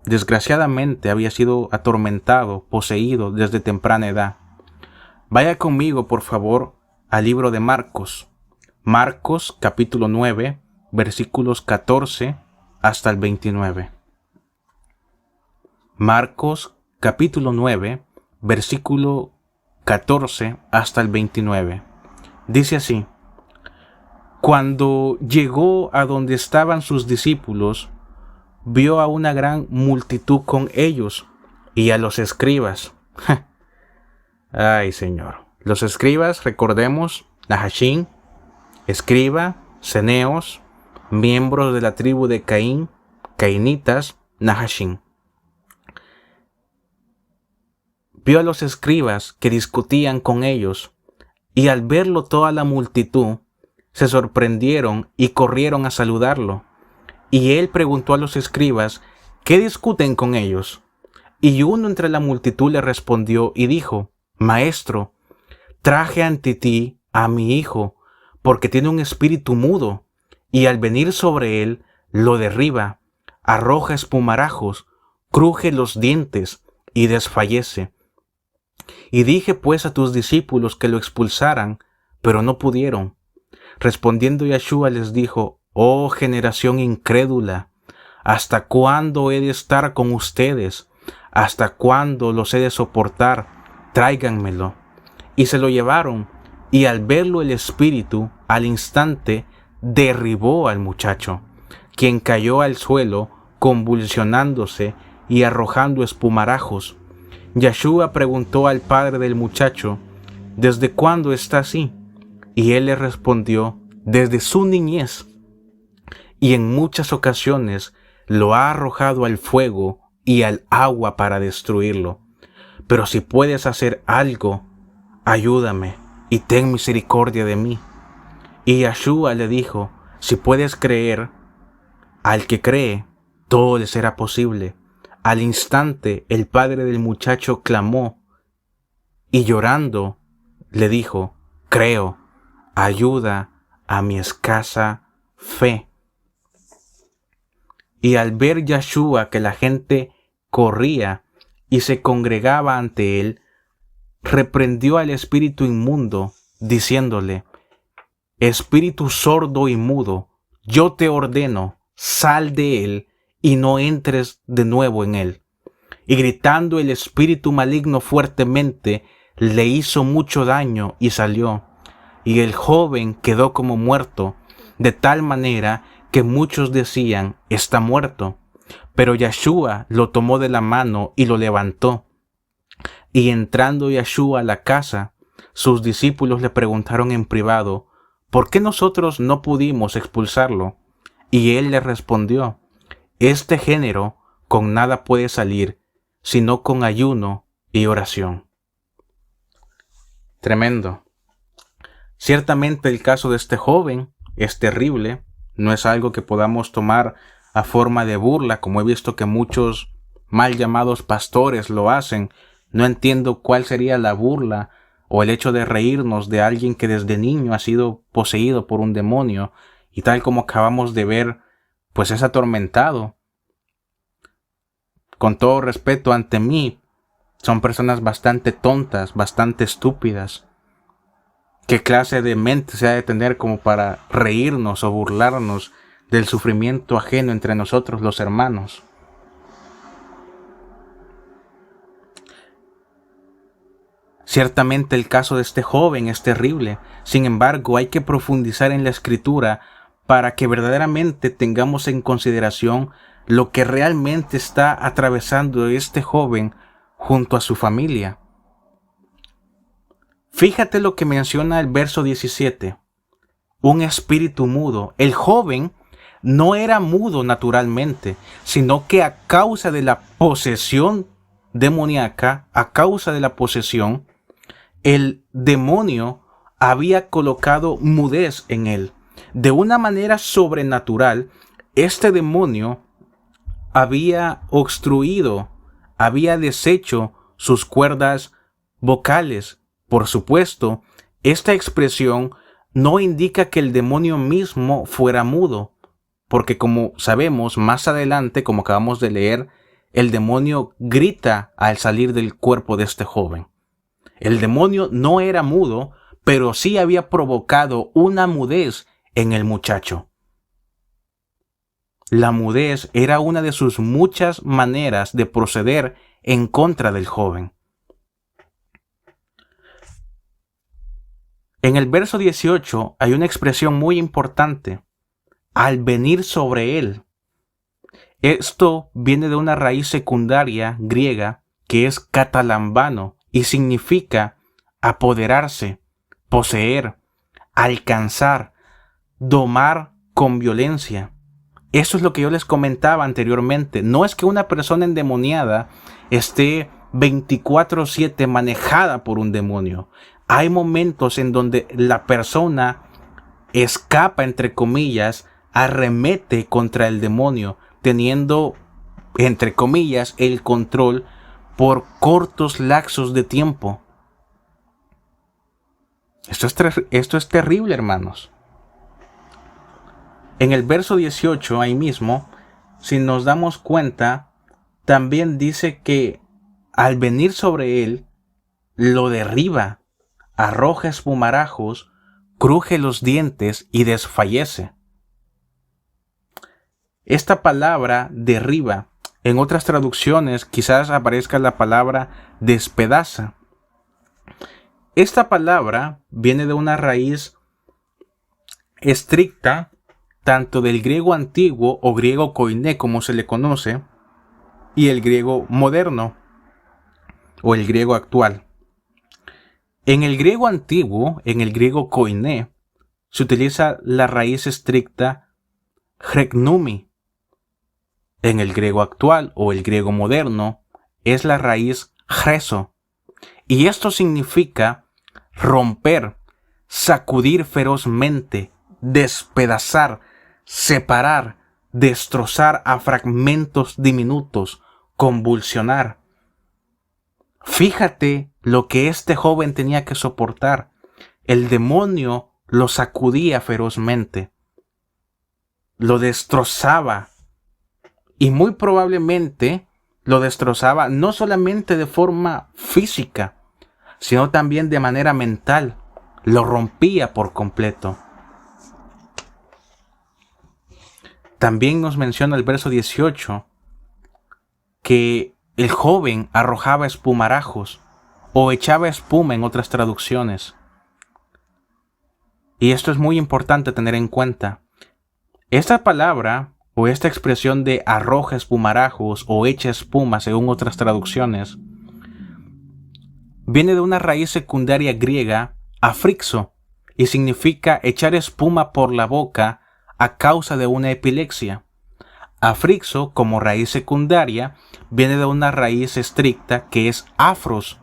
desgraciadamente había sido atormentado, poseído desde temprana edad. Vaya conmigo, por favor, al libro de Marcos. Marcos, capítulo 9, versículos 14 hasta el 29. Marcos, capítulo 9, versículo 14 hasta el 29. Dice así: Cuando llegó a donde estaban sus discípulos, vio a una gran multitud con ellos y a los escribas. Ay, Señor. Los escribas, recordemos, Nahashín, escriba, ceneos, miembros de la tribu de Caín, cainitas, Nahashín. Vio a los escribas que discutían con ellos, y al verlo toda la multitud, se sorprendieron y corrieron a saludarlo. Y él preguntó a los escribas, ¿qué discuten con ellos? Y uno entre la multitud le respondió y dijo, Maestro, traje ante ti a mi hijo, porque tiene un espíritu mudo, y al venir sobre él, lo derriba, arroja espumarajos, cruje los dientes y desfallece. Y dije pues a tus discípulos que lo expulsaran, pero no pudieron. Respondiendo Yeshua les dijo, Oh generación incrédula, ¿hasta cuándo he de estar con ustedes? ¿Hasta cuándo los he de soportar? Tráiganmelo. Y se lo llevaron, y al verlo el espíritu, al instante, derribó al muchacho, quien cayó al suelo, convulsionándose y arrojando espumarajos. Yeshua preguntó al padre del muchacho, ¿desde cuándo está así? Y él le respondió, desde su niñez. Y en muchas ocasiones lo ha arrojado al fuego y al agua para destruirlo. Pero si puedes hacer algo, ayúdame y ten misericordia de mí. Y Yeshua le dijo, si puedes creer, al que cree, todo le será posible. Al instante el padre del muchacho clamó y llorando le dijo, creo, ayuda a mi escasa fe. Y al ver Yeshua que la gente corría y se congregaba ante él, reprendió al espíritu inmundo, diciéndole, Espíritu sordo y mudo, yo te ordeno, sal de él y no entres de nuevo en él. Y gritando el espíritu maligno fuertemente, le hizo mucho daño y salió. Y el joven quedó como muerto, de tal manera que muchos decían, está muerto. Pero Yeshua lo tomó de la mano y lo levantó. Y entrando Yeshua a la casa, sus discípulos le preguntaron en privado, ¿por qué nosotros no pudimos expulsarlo? Y él le respondió, este género con nada puede salir, sino con ayuno y oración. Tremendo. Ciertamente el caso de este joven es terrible, no es algo que podamos tomar a forma de burla, como he visto que muchos mal llamados pastores lo hacen. No entiendo cuál sería la burla o el hecho de reírnos de alguien que desde niño ha sido poseído por un demonio y tal como acabamos de ver, pues es atormentado. Con todo respeto ante mí, son personas bastante tontas, bastante estúpidas. ¿Qué clase de mente se ha de tener como para reírnos o burlarnos del sufrimiento ajeno entre nosotros los hermanos? Ciertamente el caso de este joven es terrible. Sin embargo, hay que profundizar en la Escritura para que verdaderamente tengamos en consideración lo que realmente está atravesando este joven junto a su familia. Fíjate lo que menciona el verso 17. Un espíritu mudo. El joven no era mudo naturalmente, sino que a causa de la posesión demoníaca, a causa de la posesión, el demonio había colocado mudez en él. De una manera sobrenatural, este demonio había obstruido, había deshecho sus cuerdas vocales. Por supuesto, esta expresión no indica que el demonio mismo fuera mudo, porque como sabemos más adelante, como acabamos de leer, el demonio grita al salir del cuerpo de este joven. El demonio no era mudo, pero sí había provocado una mudez en el muchacho. La mudez era una de sus muchas maneras de proceder en contra del joven. En el verso 18 hay una expresión muy importante, al venir sobre él. Esto viene de una raíz secundaria griega que es catalambano y significa apoderarse, poseer, alcanzar, domar con violencia. Eso es lo que yo les comentaba anteriormente. No es que una persona endemoniada esté 24/7 manejada por un demonio. Hay momentos en donde la persona escapa, entre comillas, arremete contra el demonio, teniendo, entre comillas, el control por cortos lapsos de tiempo. Esto es terrible, hermanos. En el verso 18, ahí mismo, si nos damos cuenta, también dice que al venir sobre él, lo derriba, arroja espumarajos, cruje los dientes y desfallece. Esta palabra derriba, en otras traducciones quizás aparezca la palabra despedaza. Esta palabra viene de una raíz estricta, tanto del griego antiguo o griego koiné como se le conoce, y el griego moderno o el griego actual. En el griego antiguo, en el griego koiné, se utiliza la raíz estricta chreknumi. En el griego actual o el griego moderno es la raíz chreso. Y esto significa romper, sacudir ferozmente, despedazar, separar, destrozar a fragmentos diminutos, convulsionar. Fíjate lo que este joven tenía que soportar. El demonio lo sacudía ferozmente, lo destrozaba y muy probablemente lo destrozaba no solamente de forma física, sino también de manera mental. Lo rompía por completo. También nos menciona el verso 18 que el joven arrojaba espumarajos o echaba espuma en otras traducciones. Y esto es muy importante tener en cuenta. Esta palabra o esta expresión de arroja espumarajos o echa espuma según otras traducciones viene de una raíz secundaria griega, afrixo, y significa echar espuma por la boca a causa de una epilepsia. Afrixo, como raíz secundaria, viene de una raíz estricta que es afros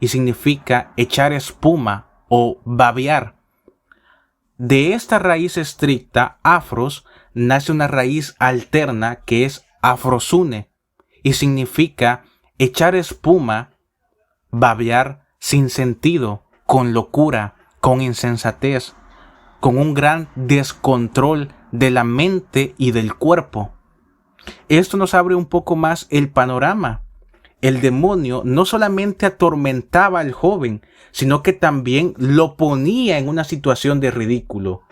y significa echar espuma o babear. De esta raíz estricta, afros, nace una raíz alterna que es afrosune y significa echar espuma, babear sin sentido, con locura, con insensatez, con un gran descontrol de la mente y del cuerpo. Esto nos abre un poco más el panorama. El demonio no solamente atormentaba al joven, sino que también lo ponía en una situación de ridículo.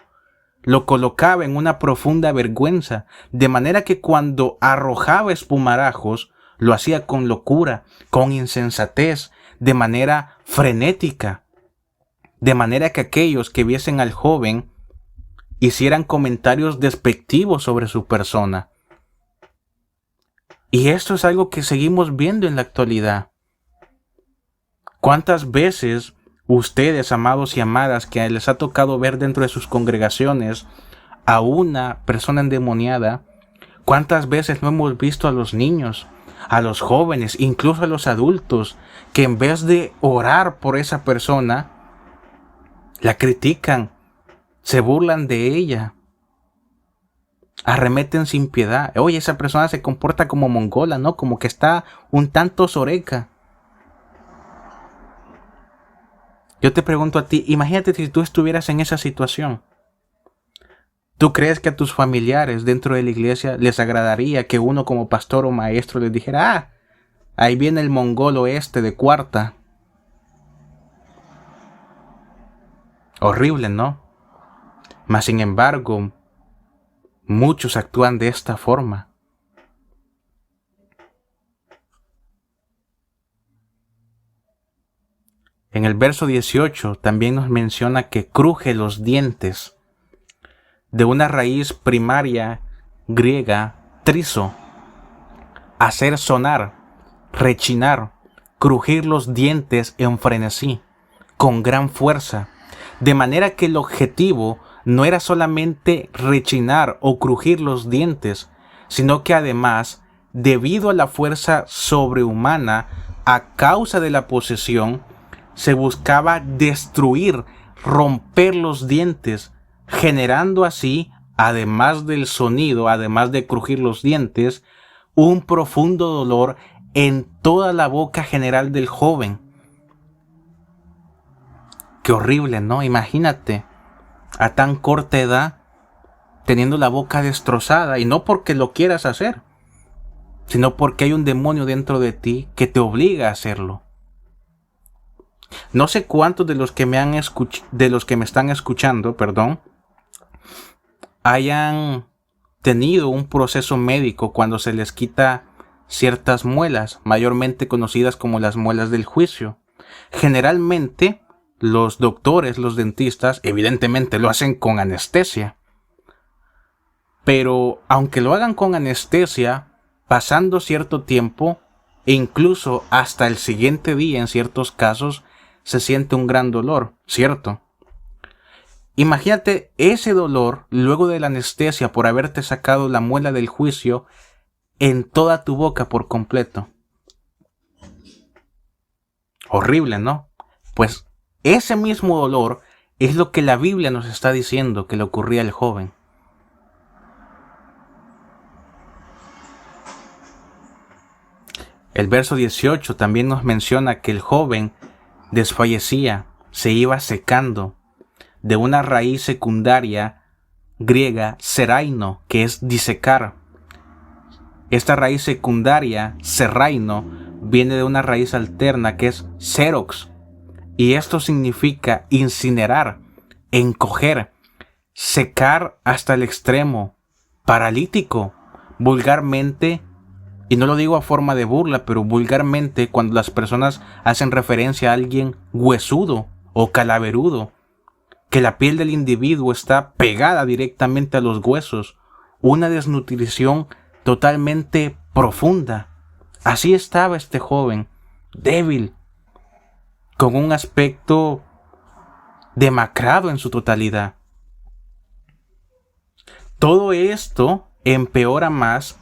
Lo colocaba en una profunda vergüenza, de manera que cuando arrojaba espumarajos, lo hacía con locura, con insensatez, de manera frenética, de manera que aquellos que viesen al joven hicieran comentarios despectivos sobre su persona. Y esto es algo que seguimos viendo en la actualidad. ¿Cuántas veces ustedes, amados y amadas, que les ha tocado ver dentro de sus congregaciones a una persona endemoniada, cuántas veces no hemos visto a los niños, a los jóvenes, incluso a los adultos, que en vez de orar por esa persona, la critican, se burlan de ella, arremeten sin piedad? Oye, esa persona se comporta como mongola, ¿no? Como que está un tanto soreca. Yo te pregunto a ti, imagínate si tú estuvieras en esa situación. ¿Tú crees que a tus familiares dentro de la iglesia les agradaría que uno como pastor o maestro les dijera, ahí viene el mongolo este de cuarta? Horrible, ¿no? Mas sin embargo, muchos actúan de esta forma. En el verso 18 también nos menciona que cruje los dientes, de una raíz primaria griega, trizo, hacer sonar, rechinar, crujir los dientes en frenesí, con gran fuerza, de manera que el objetivo no era solamente rechinar o crujir los dientes, sino que además, debido a la fuerza sobrehumana a causa de la posesión, se buscaba destruir, romper los dientes, generando así, además del sonido, además de crujir los dientes, un profundo dolor en toda la boca general del joven. Qué horrible, ¿no? Imagínate, a tan corta edad, teniendo la boca destrozada, y no porque lo quieras hacer, sino porque hay un demonio dentro de ti que te obliga a hacerlo. No sé cuántos de los que me están escuchando, hayan tenido un proceso médico cuando se les quita ciertas muelas, mayormente conocidas como las muelas del juicio. Generalmente, los doctores, los dentistas, evidentemente lo hacen con anestesia. Pero aunque lo hagan con anestesia, pasando cierto tiempo, e incluso hasta el siguiente día en ciertos casos, se siente un gran dolor, ¿cierto? Imagínate ese dolor luego de la anestesia por haberte sacado la muela del juicio en toda tu boca por completo. Horrible, ¿no? Pues ese mismo dolor es lo que la Biblia nos está diciendo que le ocurría al joven. El verso 18 también nos menciona que el joven desfallecía, se iba secando, de una raíz secundaria griega, seraino, que es disecar. Esta raíz secundaria, serraino, viene de una raíz alterna que es xerox, y esto significa incinerar, encoger, secar hasta el extremo, paralítico, vulgarmente. Y no lo digo a forma de burla, pero vulgarmente cuando las personas hacen referencia a alguien huesudo o calaverudo, que la piel del individuo está pegada directamente a los huesos, una desnutrición totalmente profunda. Así estaba este joven, débil, con un aspecto demacrado en su totalidad. Todo esto empeora más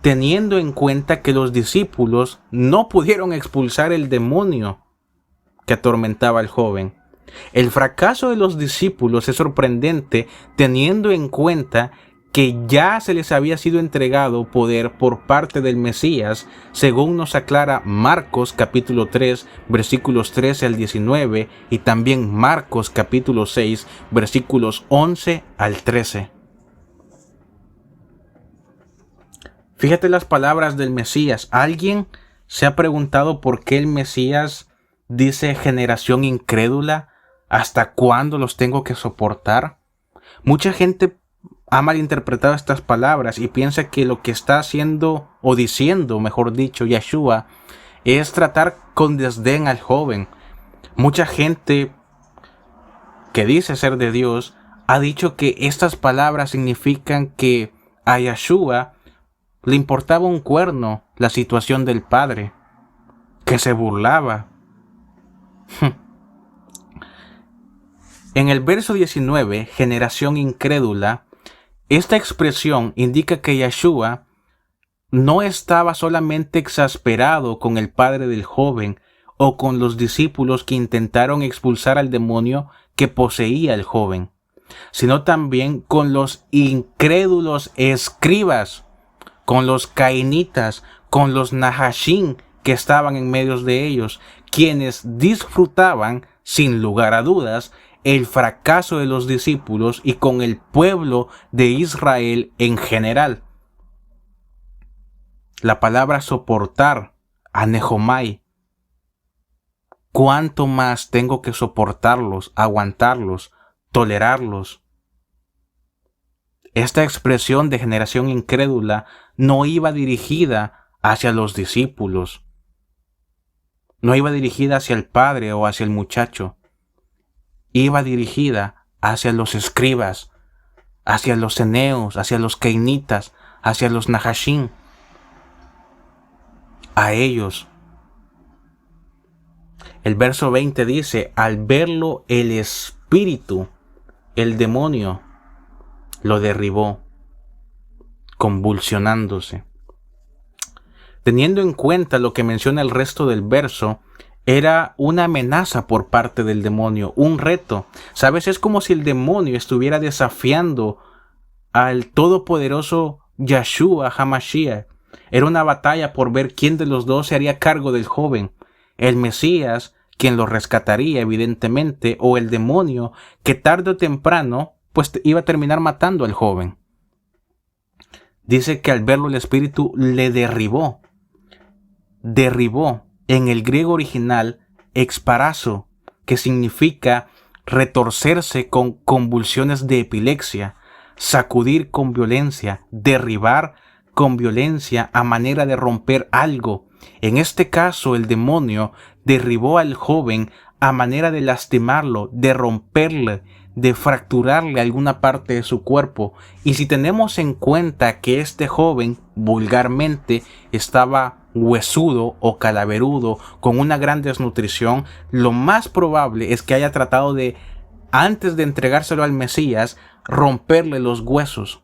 teniendo en cuenta que los discípulos no pudieron expulsar el demonio que atormentaba al joven. El fracaso de los discípulos es sorprendente teniendo en cuenta que ya se les había sido entregado poder por parte del Mesías, según nos aclara Marcos capítulo 3, versículos 13 al 19, y también Marcos capítulo 6, versículos 11 al 13. Fíjate las palabras del Mesías. ¿Alguien se ha preguntado por qué el Mesías dice generación incrédula? ¿Hasta cuándo los tengo que soportar? Mucha gente ha malinterpretado estas palabras y piensa que lo que está haciendo, o diciendo, mejor dicho, Yeshua, es tratar con desdén al joven. Mucha gente que dice ser de Dios ha dicho que estas palabras significan que a Yeshua le importaba un cuerno la situación del padre, que se burlaba. En el verso 19, generación incrédula, esta expresión indica que Yeshua no estaba solamente exasperado con el padre del joven o con los discípulos que intentaron expulsar al demonio que poseía al joven, sino también con los incrédulos escribas, con los cainitas, con los nahashim que estaban en medio de ellos, quienes disfrutaban, sin lugar a dudas, el fracaso de los discípulos y con el pueblo de Israel en general. La palabra soportar, anejomai. ¿Cuánto más tengo que soportarlos, aguantarlos, tolerarlos? Esta expresión de generación incrédula no iba dirigida hacia los discípulos, no iba dirigida hacia el padre o hacia el muchacho, iba dirigida hacia los escribas, hacia los eneos, hacia los cainitas, hacia los nahashim, a ellos. El verso 20 dice, al verlo el espíritu, el demonio, lo derribó, convulsionándose. Teniendo en cuenta lo que menciona el resto del verso, era una amenaza por parte del demonio, un reto. ¿Sabes? Es como si el demonio estuviera desafiando al todopoderoso Yeshua HaMashiach. Era una batalla por ver quién de los dos se haría cargo del joven. El Mesías, quien lo rescataría evidentemente, o el demonio, que tarde o temprano pues iba a terminar matando al joven. Dice que al verlo el espíritu le derribó. Derribó. En el griego original, exparazo, que significa retorcerse con convulsiones de epilepsia, sacudir con violencia, derribar con violencia a manera de romper algo. En este caso, el demonio derribó al joven a manera de lastimarlo, de romperle, de fracturarle alguna parte de su cuerpo. Y si tenemos en cuenta que este joven vulgarmente estaba huesudo o calaverudo, con una gran desnutrición, lo más probable es que haya tratado de, antes de entregárselo al Mesías, romperle los huesos,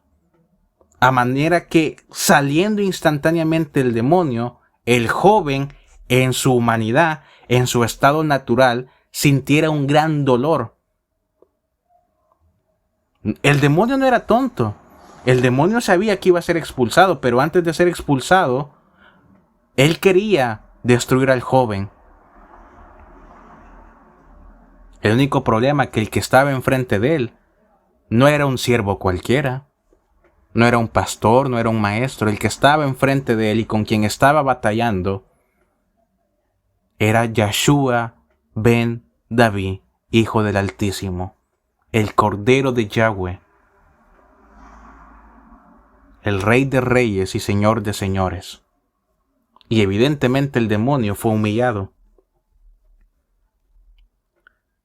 a manera que, saliendo instantáneamente el demonio, el joven, en su humanidad, en su estado natural, sintiera un gran dolor. El demonio no era tonto. El demonio sabía que iba a ser expulsado, pero antes de ser expulsado, él quería destruir al joven. El único problema es que el que estaba enfrente de él no era un siervo cualquiera, no era un pastor, no era un maestro. El que estaba enfrente de él y con quien estaba batallando era Yeshua ben David, hijo del Altísimo, el Cordero de Yahweh, el Rey de Reyes y Señor de Señores. Y evidentemente el demonio fue humillado.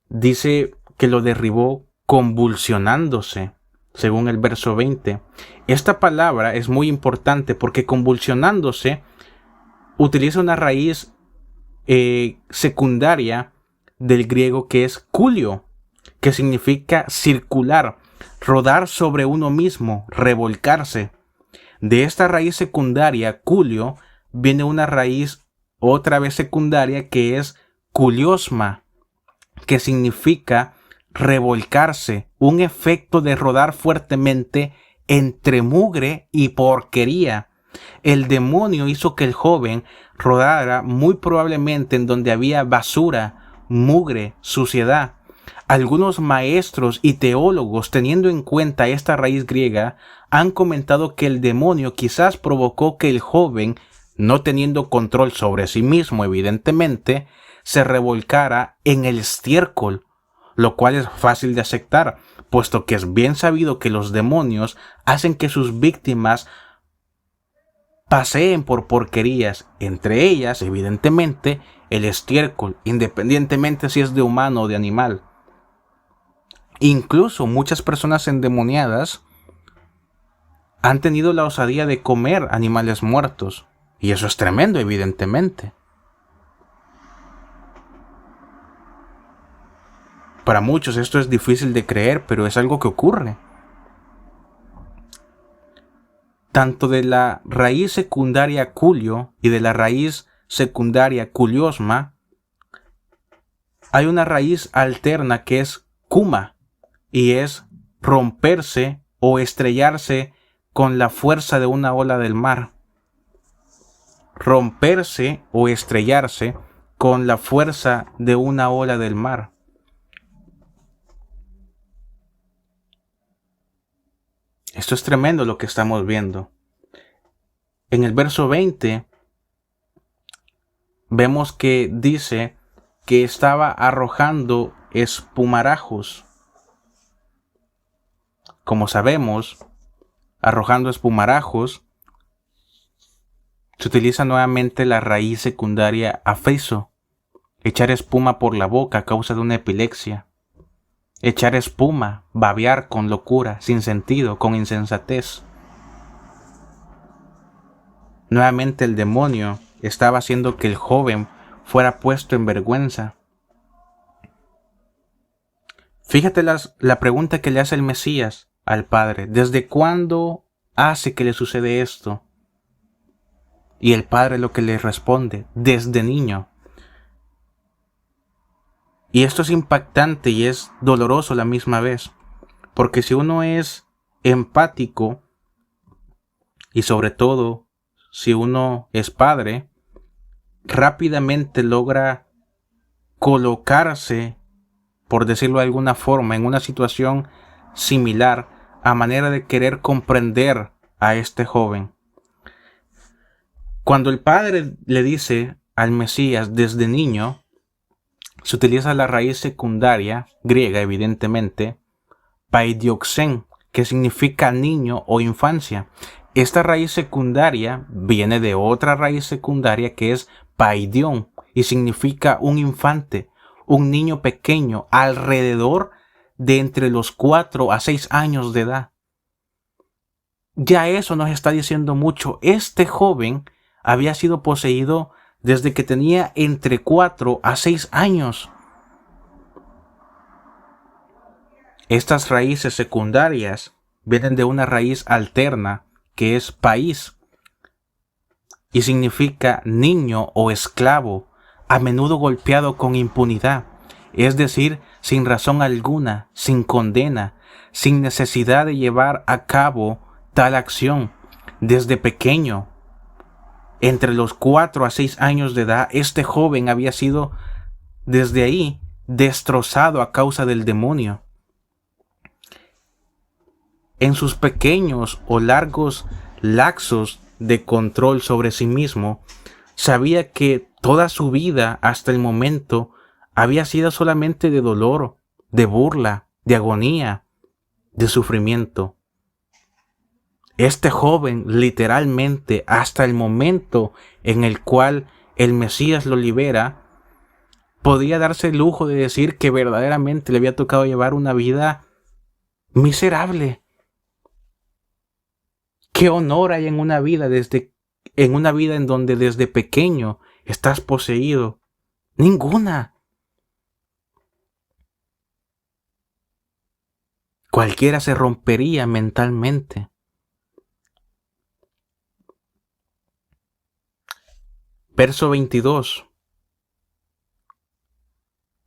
Dice que lo derribó convulsionándose, según el verso 20. Esta palabra es muy importante porque convulsionándose utiliza una raíz secundaria del griego que es kulio, que significa circular, rodar sobre uno mismo, revolcarse. De esta raíz secundaria, culio, viene una raíz otra vez secundaria que es culiosma, que significa revolcarse, un efecto de rodar fuertemente entre mugre y porquería. El demonio hizo que el joven rodara muy probablemente en donde había basura, mugre, suciedad. Algunos maestros y teólogos, teniendo en cuenta esta raíz griega, han comentado que el demonio quizás provocó que el joven, no teniendo control sobre sí mismo evidentemente, se revolcara en el estiércol, lo cual es fácil de aceptar, puesto que es bien sabido que los demonios hacen que sus víctimas paseen por porquerías, entre ellas, evidentemente, el estiércol, independientemente si es de humano o de animal. Incluso muchas personas endemoniadas han tenido la osadía de comer animales muertos, y eso es tremendo, evidentemente. Para muchos esto es difícil de creer, pero es algo que ocurre. Tanto de la raíz secundaria culio y de la raíz secundaria culiosma, hay una raíz alterna que es kuma, y es romperse o estrellarse con la fuerza de una ola del mar. Romperse o estrellarse con la fuerza de una ola del mar. Esto es tremendo lo que estamos viendo. En el verso 20 vemos que dice que estaba arrojando espumarajos. Como sabemos, arrojando espumarajos, se utiliza nuevamente la raíz secundaria afeiso, echar espuma por la boca a causa de una epilepsia. Echar espuma, babear con locura, sin sentido, con insensatez. Nuevamente el demonio estaba haciendo que el joven fuera puesto en vergüenza. Fíjate la pregunta que le hace el Mesías al Padre. ¿Desde cuándo hace que le sucede esto? Y el Padre lo que le responde, desde niño. Y esto es impactante y es doloroso a la misma vez, porque si uno es empático y sobre todo si uno es padre, rápidamente logra colocarse, por decirlo de alguna forma, en una situación similar a manera de querer comprender a este joven. Cuando el Padre le dice al Mesías desde niño, se utiliza la raíz secundaria, griega evidentemente, paidioxen, que significa niño o infancia. Esta raíz secundaria viene de otra raíz secundaria que es paidión y significa un infante, un niño pequeño, alrededor de entre los 4 a 6 años de edad. Ya eso nos está diciendo mucho. Este joven había sido poseído desde que tenía entre 4 a 6 años. Estas raíces secundarias vienen de una raíz alterna que es país y significa niño o esclavo, a menudo golpeado con impunidad, es decir, sin razón alguna, sin condena, sin necesidad de llevar a cabo tal acción. Desde pequeño, entre los 4 a 6 años de edad, este joven había sido desde ahí destrozado a causa del demonio. En sus pequeños o largos lapsos de control sobre sí mismo, sabía que toda su vida hasta el momento había sido solamente de dolor, de burla, de agonía, de sufrimiento. Este joven, literalmente, hasta el momento en el cual el Mesías lo libera, podía darse el lujo de decir que verdaderamente le había tocado llevar una vida miserable. ¿Qué honor hay en una vida en donde desde pequeño estás poseído? Ninguna. cualquiera se rompería mentalmente. Verso 22.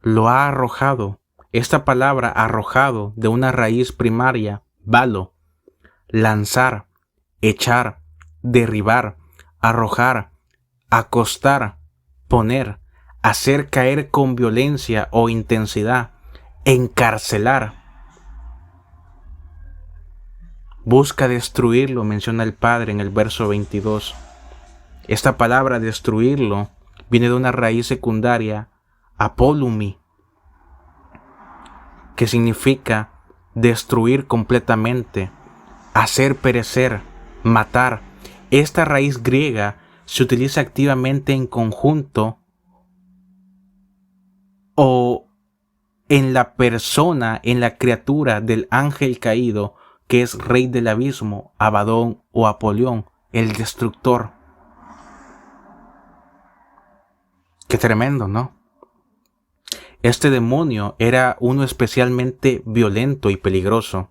Lo ha arrojado. Esta palabra arrojado de una raíz primaria, balo, lanzar, echar, derribar, arrojar, acostar, poner, hacer caer con violencia o intensidad, encarcelar. Busca destruirlo, menciona el Padre en el verso 22. Esta palabra destruirlo viene de una raíz secundaria, apolumi, que significa destruir completamente, hacer perecer, matar. Esta raíz griega se utiliza activamente en conjunto o en la persona, en la criatura del ángel caído, que es rey del abismo, Abadón o Apolión, el destructor. Qué tremendo, ¿no? Este demonio era uno especialmente violento y peligroso.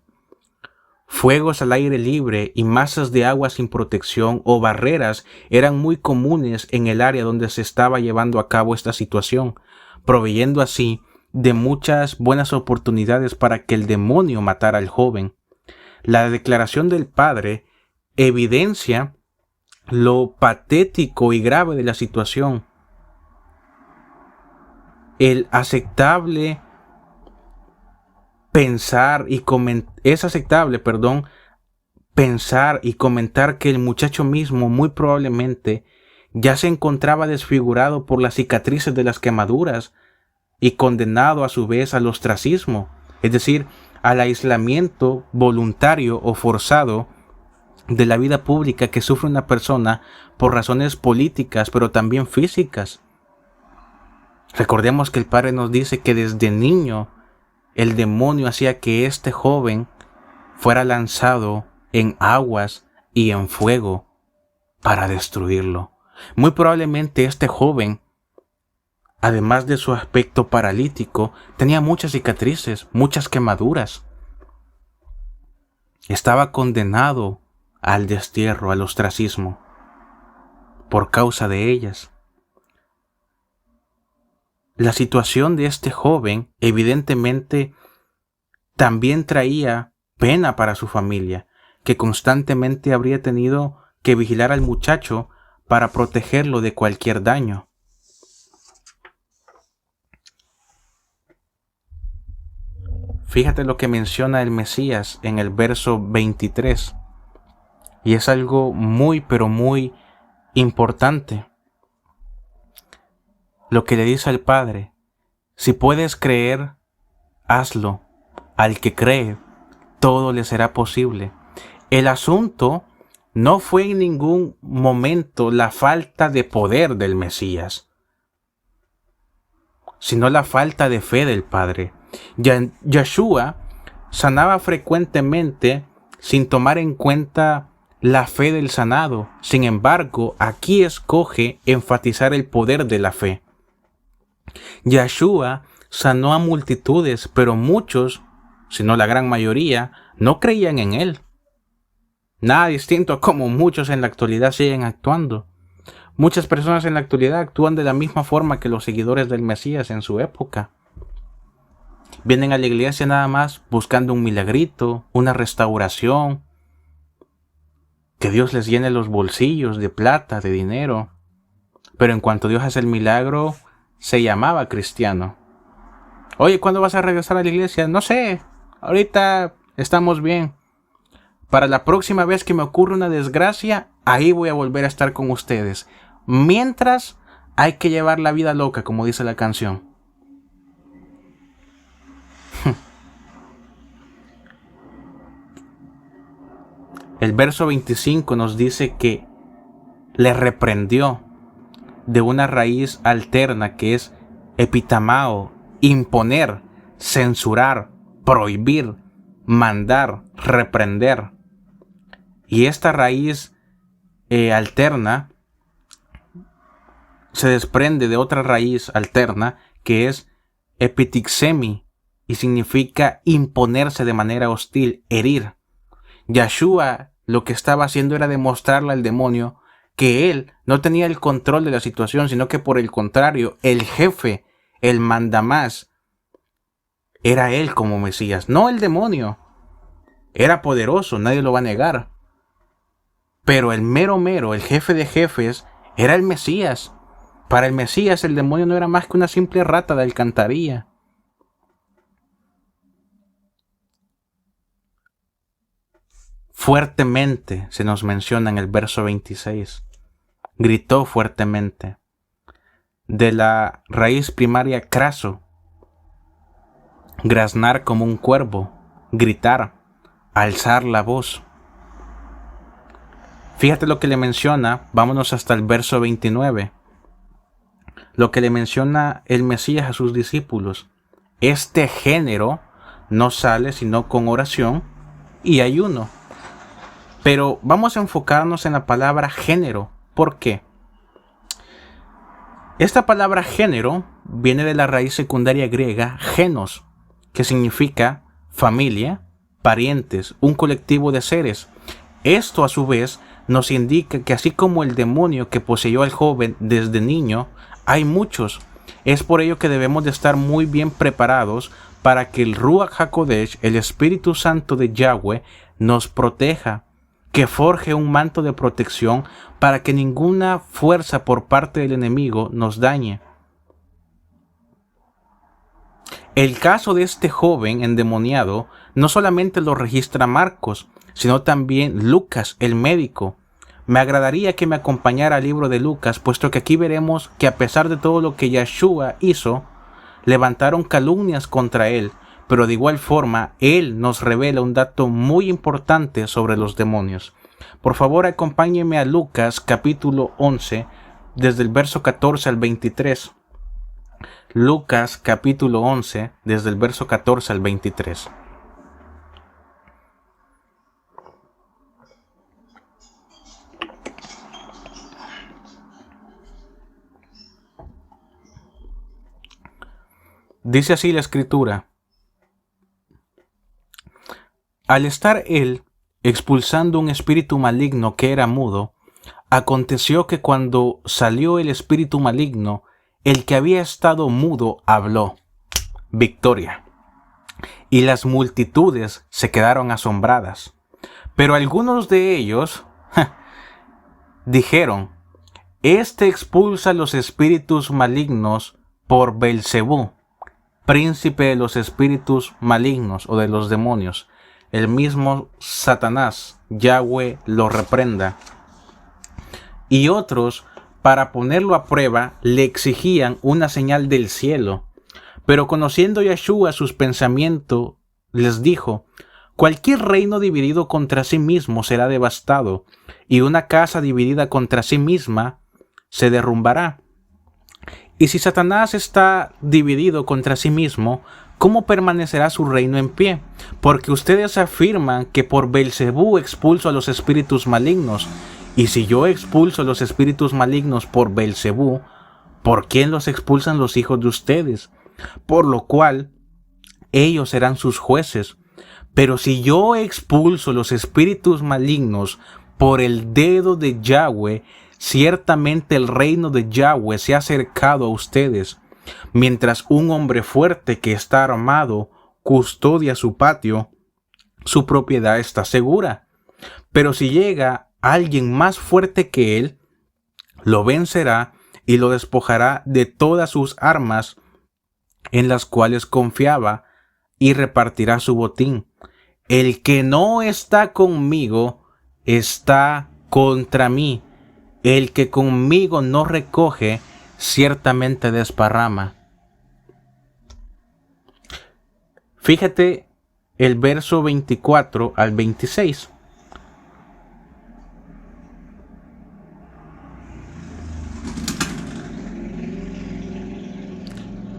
Fuegos al aire libre y masas de agua sin protección o barreras eran muy comunes en el área donde se estaba llevando a cabo esta situación, proveyendo así de muchas buenas oportunidades para que el demonio matara al joven. La declaración del Padre evidencia lo patético y grave de la situación. Es aceptable pensar y comentar que el muchacho mismo muy probablemente ya se encontraba desfigurado por las cicatrices de las quemaduras y condenado a su vez al ostracismo, es decir, al aislamiento voluntario o forzado de la vida pública que sufre una persona por razones políticas, pero también físicas. Recordemos que el Padre nos dice que desde niño el demonio hacía que este joven fuera lanzado en aguas y en fuego para destruirlo. Muy probablemente este joven, además de su aspecto paralítico, tenía muchas cicatrices, muchas quemaduras. Estaba condenado al destierro, al ostracismo, por causa de ellas. La situación de este joven evidentemente también traía pena para su familia, que constantemente habría tenido que vigilar al muchacho para protegerlo de cualquier daño. Fíjate lo que menciona el Mesías en el verso 23, y es algo muy pero muy importante. Lo que le dice al Padre: si puedes creer, hazlo. Al que cree, todo le será posible. El asunto no fue en ningún momento la falta de poder del Mesías, sino la falta de fe del Padre. Yeshua sanaba frecuentemente sin tomar en cuenta la fe del sanado. Sin embargo, aquí escoge enfatizar el poder de la fe. Yeshua sanó a multitudes, pero muchos, si no la gran mayoría, no creían en él. Nada distinto a como muchos en la actualidad siguen actuando. Muchas personas en la actualidad actúan de la misma forma que los seguidores del Mesías en su época. Vienen a la iglesia nada más buscando un milagrito, una restauración, que Dios les llene los bolsillos de plata, de dinero. Pero en cuanto Dios hace el milagro, se llamaba cristiano. Oye, ¿cuándo vas a regresar a la iglesia? No sé, ahorita estamos bien. Para la próxima vez que me ocurra una desgracia, ahí voy a volver a estar con ustedes. Mientras, hay que llevar la vida loca, como dice la canción. El verso 25 nos dice que le reprendió de una raíz alterna que es epitamao, imponer, censurar, prohibir, mandar, reprender. Y esta raíz alterna se desprende de otra raíz alterna que es epitixemi, y significa imponerse de manera hostil, herir. Yeshua lo que estaba haciendo era demostrarle al demonio que él no tenía el control de la situación, sino que por el contrario, el jefe, el mandamás, era él como Mesías, no el demonio. Era poderoso, nadie lo va a negar. Pero el mero, el jefe de jefes, era el Mesías. Para el Mesías el demonio no era más que una simple rata de alcantarilla. Fuertemente se nos menciona en el verso 26. Gritó fuertemente. De la raíz primaria craso. Graznar como un cuervo. Gritar. Alzar la voz. Fíjate lo que le menciona. Vámonos hasta el verso 29. Lo que le menciona el Mesías a sus discípulos. Este género no sale sino con oración y ayuno. Pero vamos a enfocarnos en la palabra género. ¿Por qué? Esta palabra género viene de la raíz secundaria griega genos, que significa familia, parientes, un colectivo de seres. Esto a su vez nos indica que así como el demonio que poseyó al joven desde niño, hay muchos. Es por ello que debemos de estar muy bien preparados para que el Ruach HaKodesh, el Espíritu Santo de Yahweh, nos proteja, que forje un manto de protección para que ninguna fuerza por parte del enemigo nos dañe. El caso de este joven endemoniado no solamente lo registra Marcos, sino también Lucas, el médico. Me agradaría que me acompañara al libro de Lucas, puesto que aquí veremos que a pesar de todo lo que Yeshua hizo, levantaron calumnias contra él, pero de igual forma, él nos revela un dato muy importante sobre los demonios. Por favor, acompáñenme a Lucas capítulo 11, desde el verso 14 al 23. Lucas capítulo 11, desde el verso 14 al 23. Dice así la escritura. Al estar él expulsando un espíritu maligno que era mudo, aconteció que cuando salió el espíritu maligno, el que había estado mudo habló. Victoria. Y las multitudes se quedaron asombradas. Pero algunos de ellos dijeron, este expulsa los espíritus malignos por Belcebú, príncipe de los espíritus malignos o de los demonios. El mismo Satanás, Yahweh, lo reprenda. Y otros, para ponerlo a prueba, le exigían una señal del cielo. Pero conociendo Yeshua sus pensamientos, les dijo, cualquier reino dividido contra sí mismo será devastado, y una casa dividida contra sí misma se derrumbará. Y si Satanás está dividido contra sí mismo, ¿cómo permanecerá su reino en pie? Porque ustedes afirman que por Belcebú expulso a los espíritus malignos. Y si yo expulso a los espíritus malignos por Belcebú, ¿por quién los expulsan los hijos de ustedes? Por lo cual, ellos serán sus jueces. Pero si yo expulso los espíritus malignos por el dedo de Yahweh, ciertamente el reino de Yahweh se ha acercado a ustedes. Mientras un hombre fuerte que está armado custodia su patio, su propiedad está segura. Pero si llega alguien más fuerte que él, lo vencerá y lo despojará de todas sus armas en las cuales confiaba y repartirá su botín. El que no está conmigo está contra mí. El que conmigo no recoge, ciertamente desparrama. Fíjate el verso 24 al 26.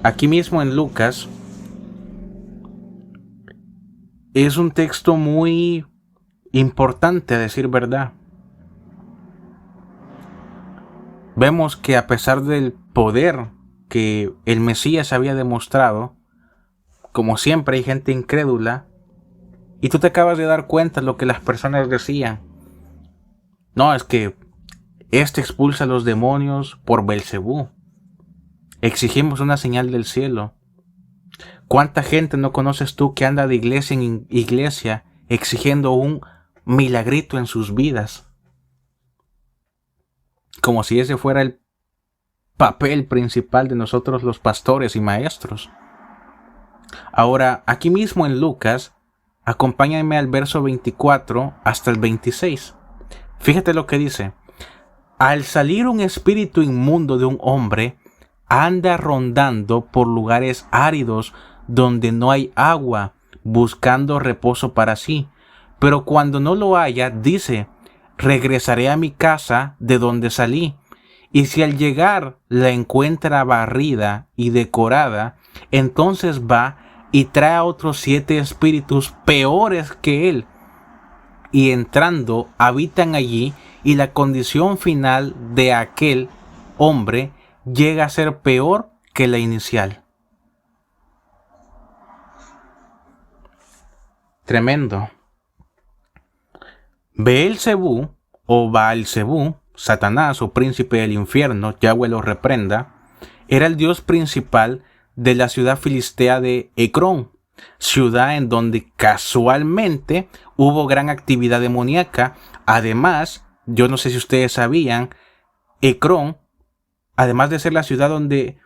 Aquí mismo en Lucas es un texto muy importante, a decir verdad. Vemos que a pesar del poder que el Mesías había demostrado, como siempre hay gente incrédula, y tú te acabas de dar cuenta de lo que las personas decían. No, es que este expulsa a los demonios por Belcebú. Exigimos una señal del cielo. ¿Cuánta gente no conoces tú que anda de iglesia en iglesia exigiendo un milagrito en sus vidas? Como si ese fuera el papel principal de nosotros los pastores y maestros. Ahora, aquí mismo en Lucas, acompáñame al verso 24 hasta el 26. Fíjate lo que dice. Al salir un espíritu inmundo de un hombre, anda rondando por lugares áridos donde no hay agua, buscando reposo para sí. Pero cuando no lo haya, dice, regresaré a mi casa de donde salí. Y si al llegar la encuentra barrida y decorada, entonces va y trae a otros 7 espíritus peores que él. Y entrando, habitan allí, y la condición final de aquel hombre llega a ser peor que la inicial. Tremendo. Beelzebú o Baalzebú, Satanás o príncipe del infierno, Yahweh lo reprenda, era el dios principal de la ciudad filistea de Ecrón, ciudad en donde casualmente hubo gran actividad demoníaca. Además, yo no sé si ustedes sabían, Ecrón, además de ser la ciudad donde,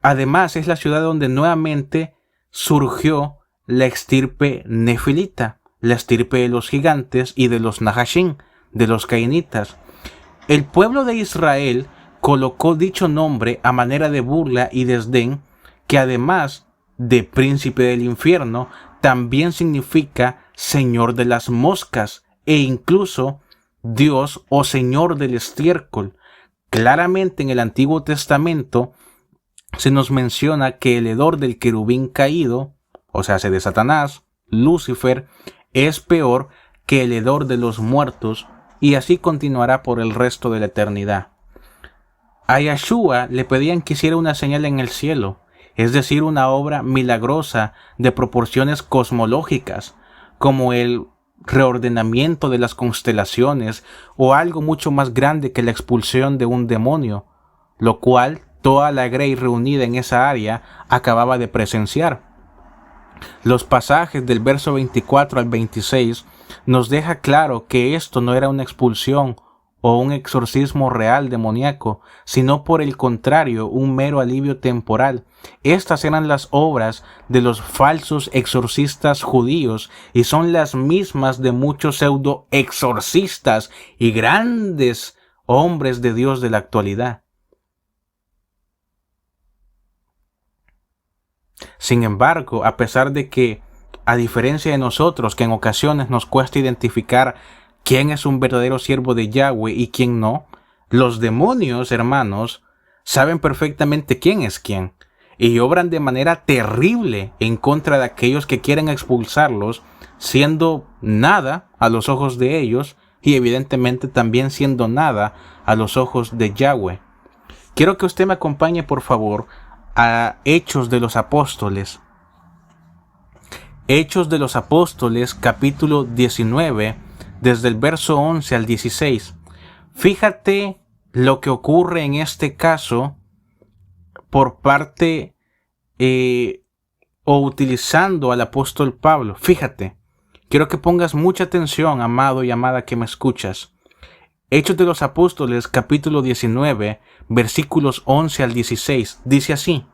además es la ciudad donde nuevamente surgió la estirpe nefilita, la estirpe de los gigantes y de los Nahashim, de los cainitas. El pueblo de Israel colocó dicho nombre a manera de burla y desdén, que además de príncipe del infierno, también significa señor de las moscas e incluso Dios o señor del estiércol. Claramente en el Antiguo Testamento se nos menciona que el hedor del querubín caído, o sea, de Satanás, Lucifer, es peor que el hedor de los muertos, y así continuará por el resto de la eternidad. A Yahshua le pedían que hiciera una señal en el cielo, es decir, una obra milagrosa de proporciones cosmológicas, como el reordenamiento de las constelaciones o algo mucho más grande que la expulsión de un demonio, lo cual toda la grey reunida en esa área acababa de presenciar. Los pasajes del verso 24 al 26 nos deja claro que esto no era una expulsión o un exorcismo real demoníaco, sino por el contrario, un mero alivio temporal. Estas eran las obras de los falsos exorcistas judíos y son las mismas de muchos pseudo exorcistas y grandes hombres de Dios de la actualidad. Sin embargo, a pesar de que, a diferencia de nosotros, que en ocasiones nos cuesta identificar quién es un verdadero siervo de Yahweh y quién no, los demonios, hermanos, saben perfectamente quién es quién y obran de manera terrible en contra de aquellos que quieren expulsarlos, siendo nada a los ojos de ellos y evidentemente también siendo nada a los ojos de Yahweh. Quiero que usted me acompañe, por favor, a Hechos de los Apóstoles. Hechos de los Apóstoles, capítulo 19, desde el verso 11 al 16. Fíjate lo que ocurre en este caso por parte o utilizando al apóstol Pablo. Fíjate, quiero que pongas mucha atención, amado y amada que me escuchas. Hechos de los Apóstoles, capítulo 19, versículos 11 al 16, dice así: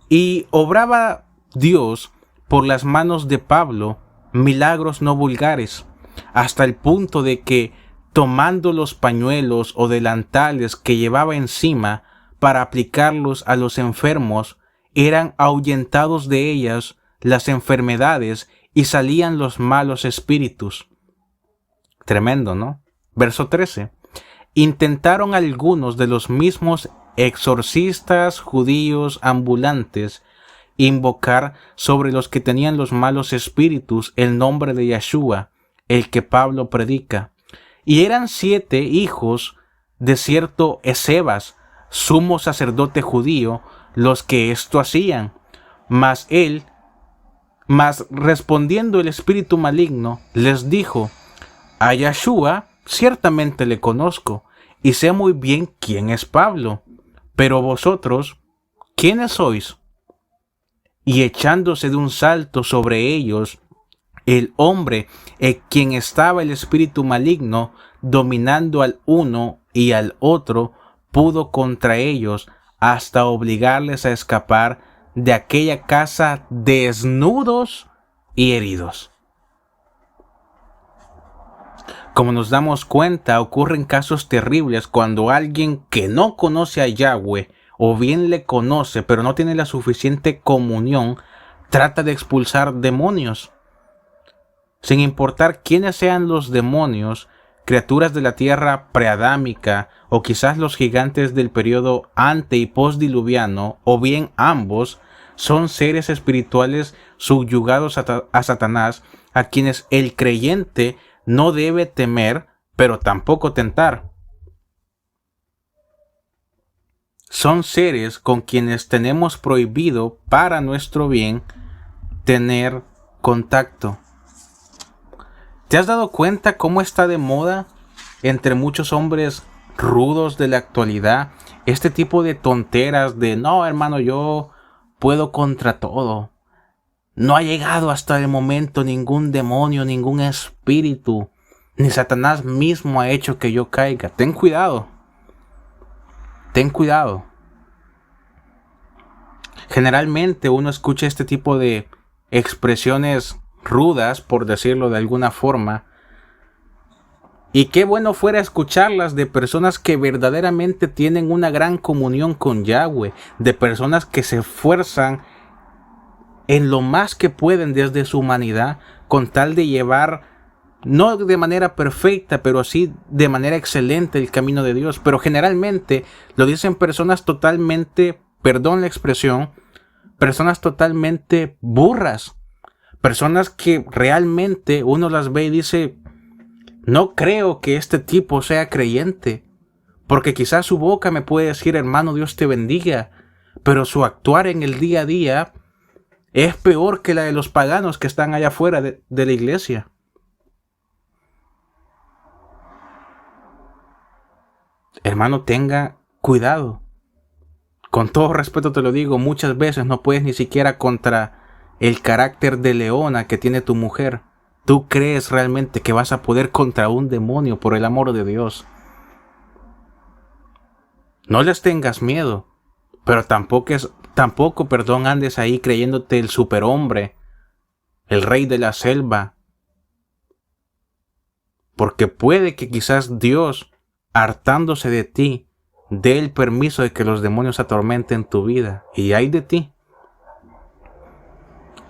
Y obraba Dios por las manos de Pablo milagros no vulgares, hasta el punto de que, tomando los pañuelos o delantales que llevaba encima para aplicarlos a los enfermos, eran ahuyentados de ellas las enfermedades y salían los malos espíritus. Tremendo, ¿no? Verso 13. Intentaron algunos de los mismos exorcistas judíos ambulantes invocar sobre los que tenían los malos espíritus el nombre de Yahshua, el que Pablo predica. Y eran 7 hijos de cierto Esebas, sumo sacerdote judío, los que esto hacían, Mas respondiendo el espíritu maligno, les dijo: a Yahshua ciertamente le conozco, y sé muy bien quién es Pablo, pero vosotros, ¿quiénes sois? Y echándose de un salto sobre ellos, el hombre en quien estaba el espíritu maligno, dominando al uno y al otro, pudo contra ellos hasta obligarles a escapar de aquella casa desnudos y heridos. Como nos damos cuenta, ocurren casos terribles cuando alguien que no conoce a Yahweh, o bien le conoce pero no tiene la suficiente comunión, trata de expulsar demonios. Sin importar quiénes sean los demonios, criaturas de la tierra preadámica o quizás los gigantes del periodo ante y postdiluviano, o bien ambos, son seres espirituales subyugados a Satanás, a quienes el creyente no debe temer, pero tampoco tentar. Son seres con quienes tenemos prohibido, para nuestro bien, tener contacto. ¿Te has dado cuenta cómo está de moda entre muchos hombres rudos de la actualidad este tipo de tonteras de: no, hermano, yo puedo contra todo? No ha llegado hasta el momento ningún demonio, ningún espíritu, ni Satanás mismo ha hecho que yo caiga. Ten cuidado. Ten cuidado. Generalmente uno escucha este tipo de expresiones rudas, por decirlo de alguna forma, y qué bueno fuera escucharlas de personas que verdaderamente tienen una gran comunión con Yahweh, de personas que se esfuerzan en lo más que pueden desde su humanidad con tal de llevar, no de manera perfecta, pero sí de manera excelente, el camino de Dios. Pero generalmente lo dicen personas totalmente, perdón la expresión, personas totalmente burras, personas que realmente uno las ve y dice: no creo que este tipo sea creyente, porque quizás su boca me puede decir: hermano, Dios te bendiga, pero su actuar en el día a día es peor que la de los paganos que están allá afuera de la iglesia. Hermano, tenga cuidado. Con todo respeto te lo digo, muchas veces no puedes ni siquiera contra el carácter de leona que tiene tu mujer. ¿Tú crees realmente que vas a poder contra un demonio, por el amor de Dios? No les tengas miedo, pero tampoco andes ahí creyéndote el superhombre, el rey de la selva. Porque puede que quizás Dios, hartándose de ti, dé el permiso de que los demonios atormenten tu vida. Y ay de ti.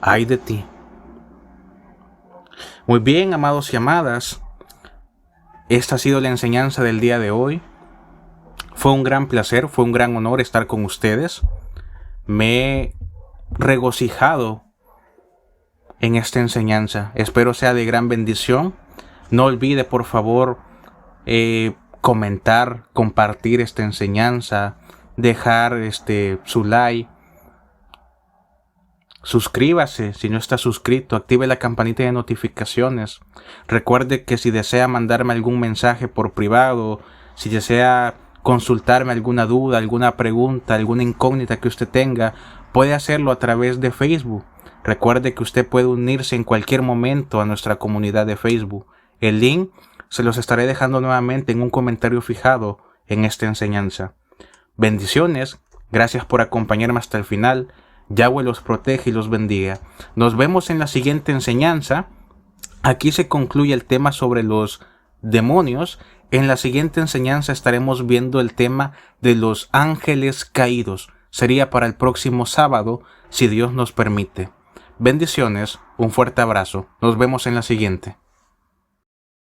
Ay de ti. Muy bien, amados y amadas. Esta ha sido la enseñanza del día de hoy. Fue un gran placer, fue un gran honor estar con ustedes. Me he regocijado en esta enseñanza. Espero sea de gran bendición. No olvide, por favor, comentar, compartir esta enseñanza, dejar su like. Suscríbase si no está suscrito, active la campanita de notificaciones. Recuerde que si desea mandarme algún mensaje por privado, si desea consultarme alguna duda, alguna pregunta, alguna incógnita que usted tenga, puede hacerlo a través de Facebook. Recuerde que usted puede unirse en cualquier momento a nuestra comunidad de Facebook. El link se los estaré dejando nuevamente en un comentario fijado en esta enseñanza. Bendiciones, gracias por acompañarme hasta el final. Yahweh los protege y los bendiga. Nos vemos en la siguiente enseñanza. Aquí se concluye el tema sobre los demonios. En la siguiente enseñanza estaremos viendo el tema de los ángeles caídos. Sería para el próximo sábado, si Dios nos permite. Bendiciones, un fuerte abrazo. Nos vemos en la siguiente.